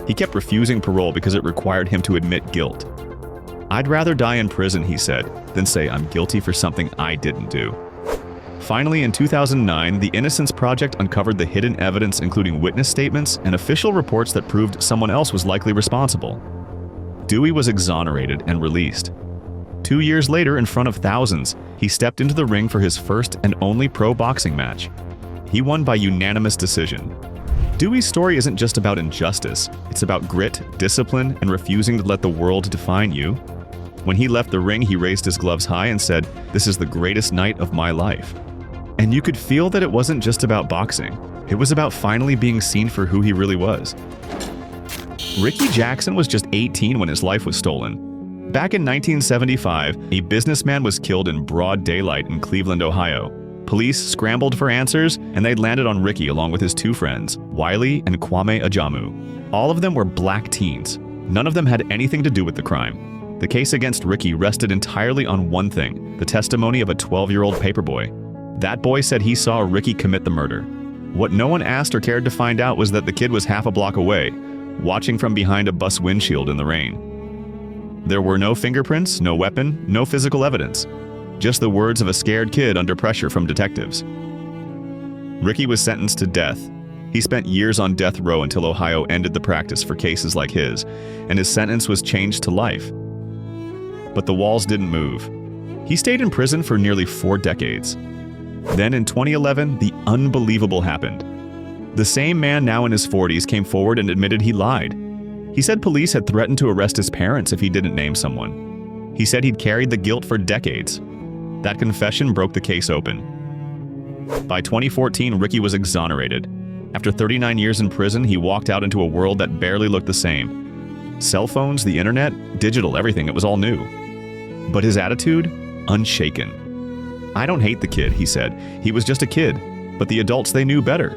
He kept refusing parole because it required him to admit guilt. "I'd rather die in prison," he said, "than say I'm guilty for something I didn't do." Finally, in 2009, the Innocence Project uncovered the hidden evidence, including witness statements and official reports that proved someone else was likely responsible. Dewey was exonerated and released. 2 years later, in front of thousands, he stepped into the ring for his first and only pro boxing match. He won by unanimous decision. Dewey's story isn't just about injustice, it's about grit, discipline, and refusing to let the world define you. When he left the ring, he raised his gloves high and said, "This is the greatest night of my life." And you could feel that it wasn't just about boxing. It was about finally being seen for who he really was. Ricky Jackson was just 18 when his life was stolen. Back in 1975, a businessman was killed in broad daylight in Cleveland, Ohio. Police scrambled for answers, and they'd landed on Ricky along with his 2 friends, Wiley and Kwame Ajamu. All of them were black teens. None of them had anything to do with the crime. The case against Ricky rested entirely on one thing, the testimony of a 12-year-old paperboy. That boy said he saw Ricky commit the murder. What no one asked or cared to find out was that the kid was half a block away, watching from behind a bus windshield in the rain. There were no fingerprints, no weapon, no physical evidence. Just the words of a scared kid under pressure from detectives. Ricky was sentenced to death. He spent years on death row until Ohio ended the practice for cases like his, and his sentence was changed to life. But the walls didn't move. He stayed in prison for nearly 4 decades. Then in 2011, the unbelievable happened. The same man now in his 40s came forward and admitted he lied. He said police had threatened to arrest his parents if he didn't name someone. He said he'd carried the guilt for decades. That confession broke the case open. By 2014, Ricky was exonerated. After 39 years in prison, he walked out into a world that barely looked the same. Cell phones, the internet, digital, everything, it was all new. But his attitude? Unshaken. "I don't hate the kid," he said. "He was just a kid. But the adults, they knew better."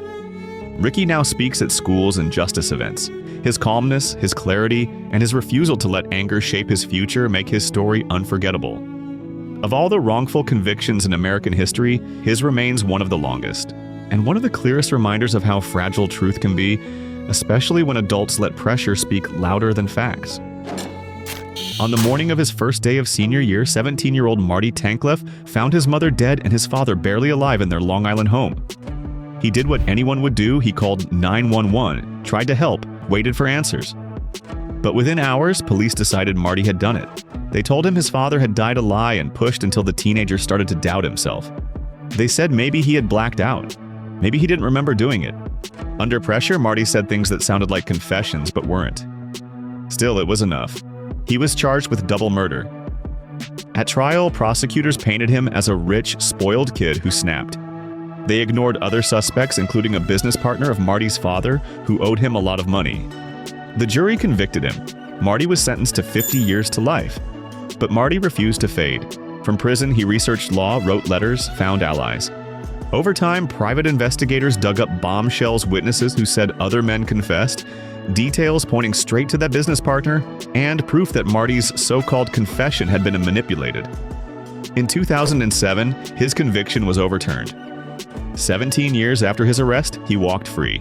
Ricky now speaks at schools and justice events. His calmness, his clarity, and his refusal to let anger shape his future make his story unforgettable. Of all the wrongful convictions in American history, his remains one of the longest, and one of the clearest reminders of how fragile truth can be, especially when adults let pressure speak louder than facts. On the morning of his first day of senior year, 17-year-old Marty Tankleff found his mother dead and his father barely alive in their Long Island home. He did what anyone would do. He called 911, tried to help, waited for answers. But within hours, police decided Marty had done it. They told him his father had died a lie and pushed until the teenager started to doubt himself. They said maybe he had blacked out. Maybe he didn't remember doing it. Under pressure, Marty said things that sounded like confessions but weren't. Still, it was enough. He was charged with double murder. At trial, prosecutors painted him as a rich, spoiled kid who snapped. They ignored other suspects, including a business partner of Marty's father, who owed him a lot of money. The jury convicted him. Marty was sentenced to 50 years to life. But Marty refused to fade. From prison, he researched law, wrote letters, found allies. Over time, private investigators dug up bombshells witnesses who said other men confessed, details pointing straight to that business partner, and proof that Marty's so-called confession had been manipulated. In 2007, his conviction was overturned. 17 years after his arrest, he walked free.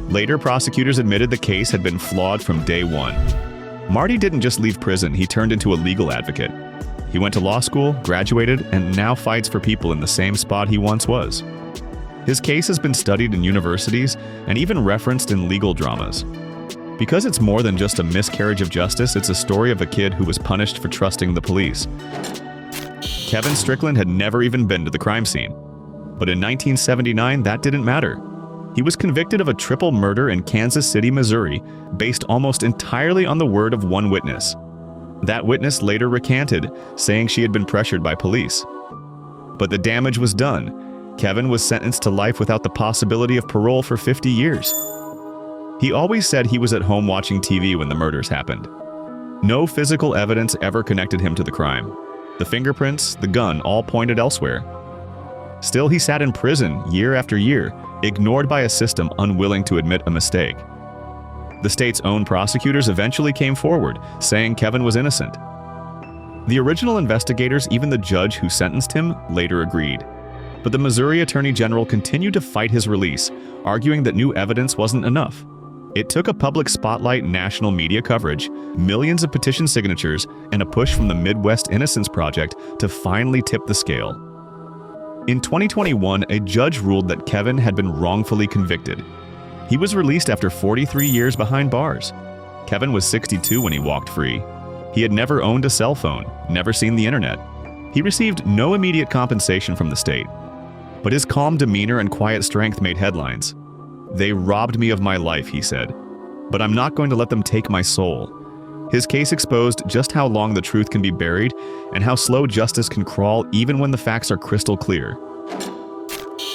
Later, prosecutors admitted the case had been flawed from day one. Marty didn't just leave prison, he turned into a legal advocate. He went to law school, graduated, and now fights for people in the same spot he once was. His case has been studied in universities and even referenced in legal dramas. Because it's more than just a miscarriage of justice, it's a story of a kid who was punished for trusting the police. Kevin Strickland had never even been to the crime scene. But in 1979, that didn't matter. He was convicted of a triple murder in Kansas City, Missouri, based almost entirely on the word of one witness. That witness later recanted, saying she had been pressured by police. But the damage was done. Kevin was sentenced to life without the possibility of parole for 50 years. He always said he was at home watching TV when the murders happened. No physical evidence ever connected him to the crime. The fingerprints, the gun, all pointed elsewhere. Still, he sat in prison year after year, ignored by a system unwilling to admit a mistake. The state's own prosecutors eventually came forward, saying Kevin was innocent. The original investigators, even the judge who sentenced him, later agreed. But the Missouri Attorney General continued to fight his release, arguing that new evidence wasn't enough. It took a public spotlight, national media coverage, millions of petition signatures, and a push from the Midwest Innocence Project to finally tip the scale. In 2021, a judge ruled that Kevin had been wrongfully convicted. He was released after 43 years behind bars. Kevin was 62 when he walked free. He had never owned a cell phone, never seen the internet. He received no immediate compensation from the state. But his calm demeanor and quiet strength made headlines. "They robbed me of my life," he said. "But I'm not going to let them take my soul." His case exposed just how long the truth can be buried and how slow justice can crawl even when the facts are crystal clear.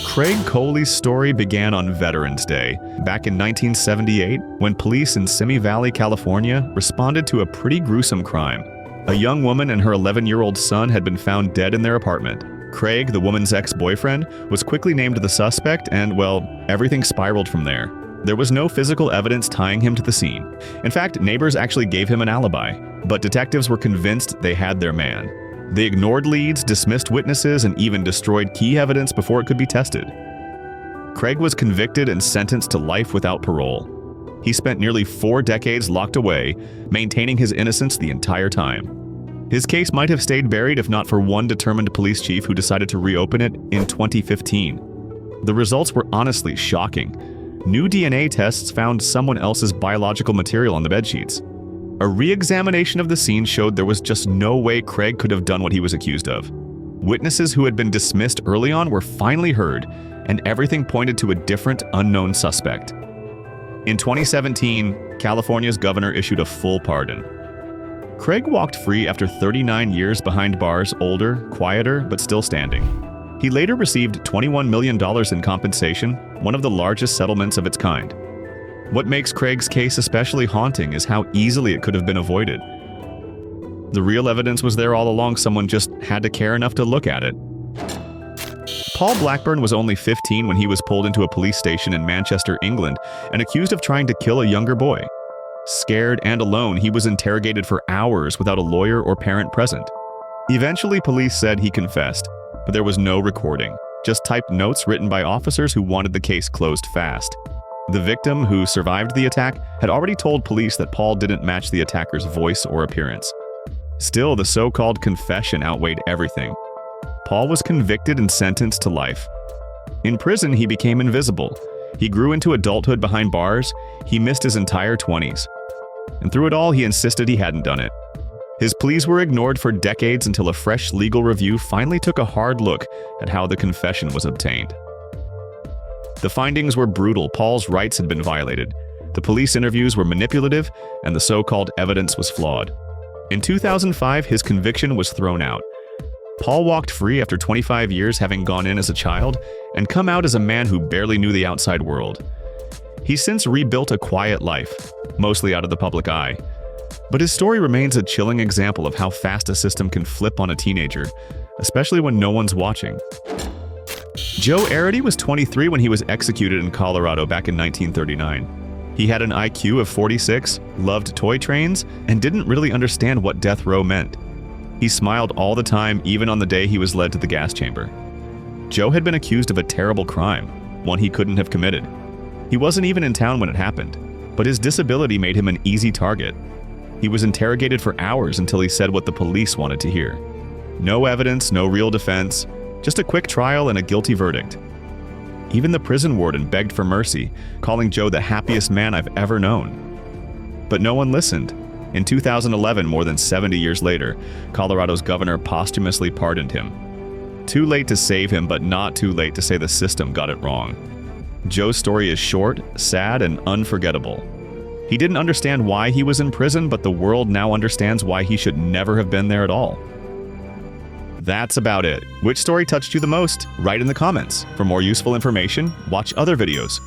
Craig Coley's story began on Veterans Day, back in 1978, when police in Simi Valley, California, responded to a pretty gruesome crime. A young woman and her 11-year-old son had been found dead in their apartment. Craig, the woman's ex-boyfriend, was quickly named the suspect and, well, everything spiraled from there. There was no physical evidence tying him to the scene. In fact, neighbors actually gave him an alibi, but detectives were convinced they had their man. They ignored leads, dismissed witnesses, and even destroyed key evidence before it could be tested. Craig was convicted and sentenced to life without parole. He spent nearly 4 decades locked away, maintaining his innocence the entire time. His case might have stayed buried if not for one determined police chief who decided to reopen it in 2015. The results were honestly shocking. New DNA tests found someone else's biological material on the bedsheets. A re-examination of the scene showed there was just no way Craig could have done what he was accused of. Witnesses who had been dismissed early on were finally heard, and everything pointed to a different, unknown suspect. In 2017, California's governor issued a full pardon. Craig walked free after 39 years behind bars, older, quieter, but still standing. He later received $21 million in compensation, one of the largest settlements of its kind. What makes Craig's case especially haunting is how easily it could have been avoided. The real evidence was there all along, someone just had to care enough to look at it. Paul Blackburn was only 15 when he was pulled into a police station in Manchester, England, and accused of trying to kill a younger boy. Scared and alone, he was interrogated for hours without a lawyer or parent present. Eventually, police said he confessed, but there was no recording, just typed notes written by officers who wanted the case closed fast. The victim, who survived the attack, had already told police that Paul didn't match the attacker's voice or appearance. Still, the so-called confession outweighed everything. Paul was convicted and sentenced to life. In prison, he became invisible. He grew into adulthood behind bars. He missed his entire 20s. And through it all, he insisted he hadn't done it. His pleas were ignored for decades until a fresh legal review finally took a hard look at how the confession was obtained. The findings were brutal. Paul's rights had been violated. The police interviews were manipulative, and the so-called evidence was flawed. In 2005, his conviction was thrown out. Paul walked free after 25 years, having gone in as a child and come out as a man who barely knew the outside world. He's since rebuilt a quiet life, mostly out of the public eye. But his story remains a chilling example of how fast a system can flip on a teenager, especially when no one's watching. Joe Arity was 23 when he was executed in Colorado back in 1939. He had an IQ of 46, loved toy trains, and didn't really understand what death row meant. He smiled all the time, even on the day he was led to the gas chamber. Joe had been accused of a terrible crime, one he couldn't have committed. He wasn't even in town when it happened, but his disability made him an easy target. He was interrogated for hours until he said what the police wanted to hear. No evidence, no real defense, just a quick trial and a guilty verdict. Even the prison warden begged for mercy, calling Joe the happiest man I've ever known. But no one listened. In 2011, more than 70 years later, Colorado's governor posthumously pardoned him. Too late to save him, but not too late to say the system got it wrong. Joe's story is short, sad, and unforgettable. He didn't understand why he was in prison, but the world now understands why he should never have been there at all. That's about it. Which story touched you the most? Write in the comments. For more useful information, watch other videos.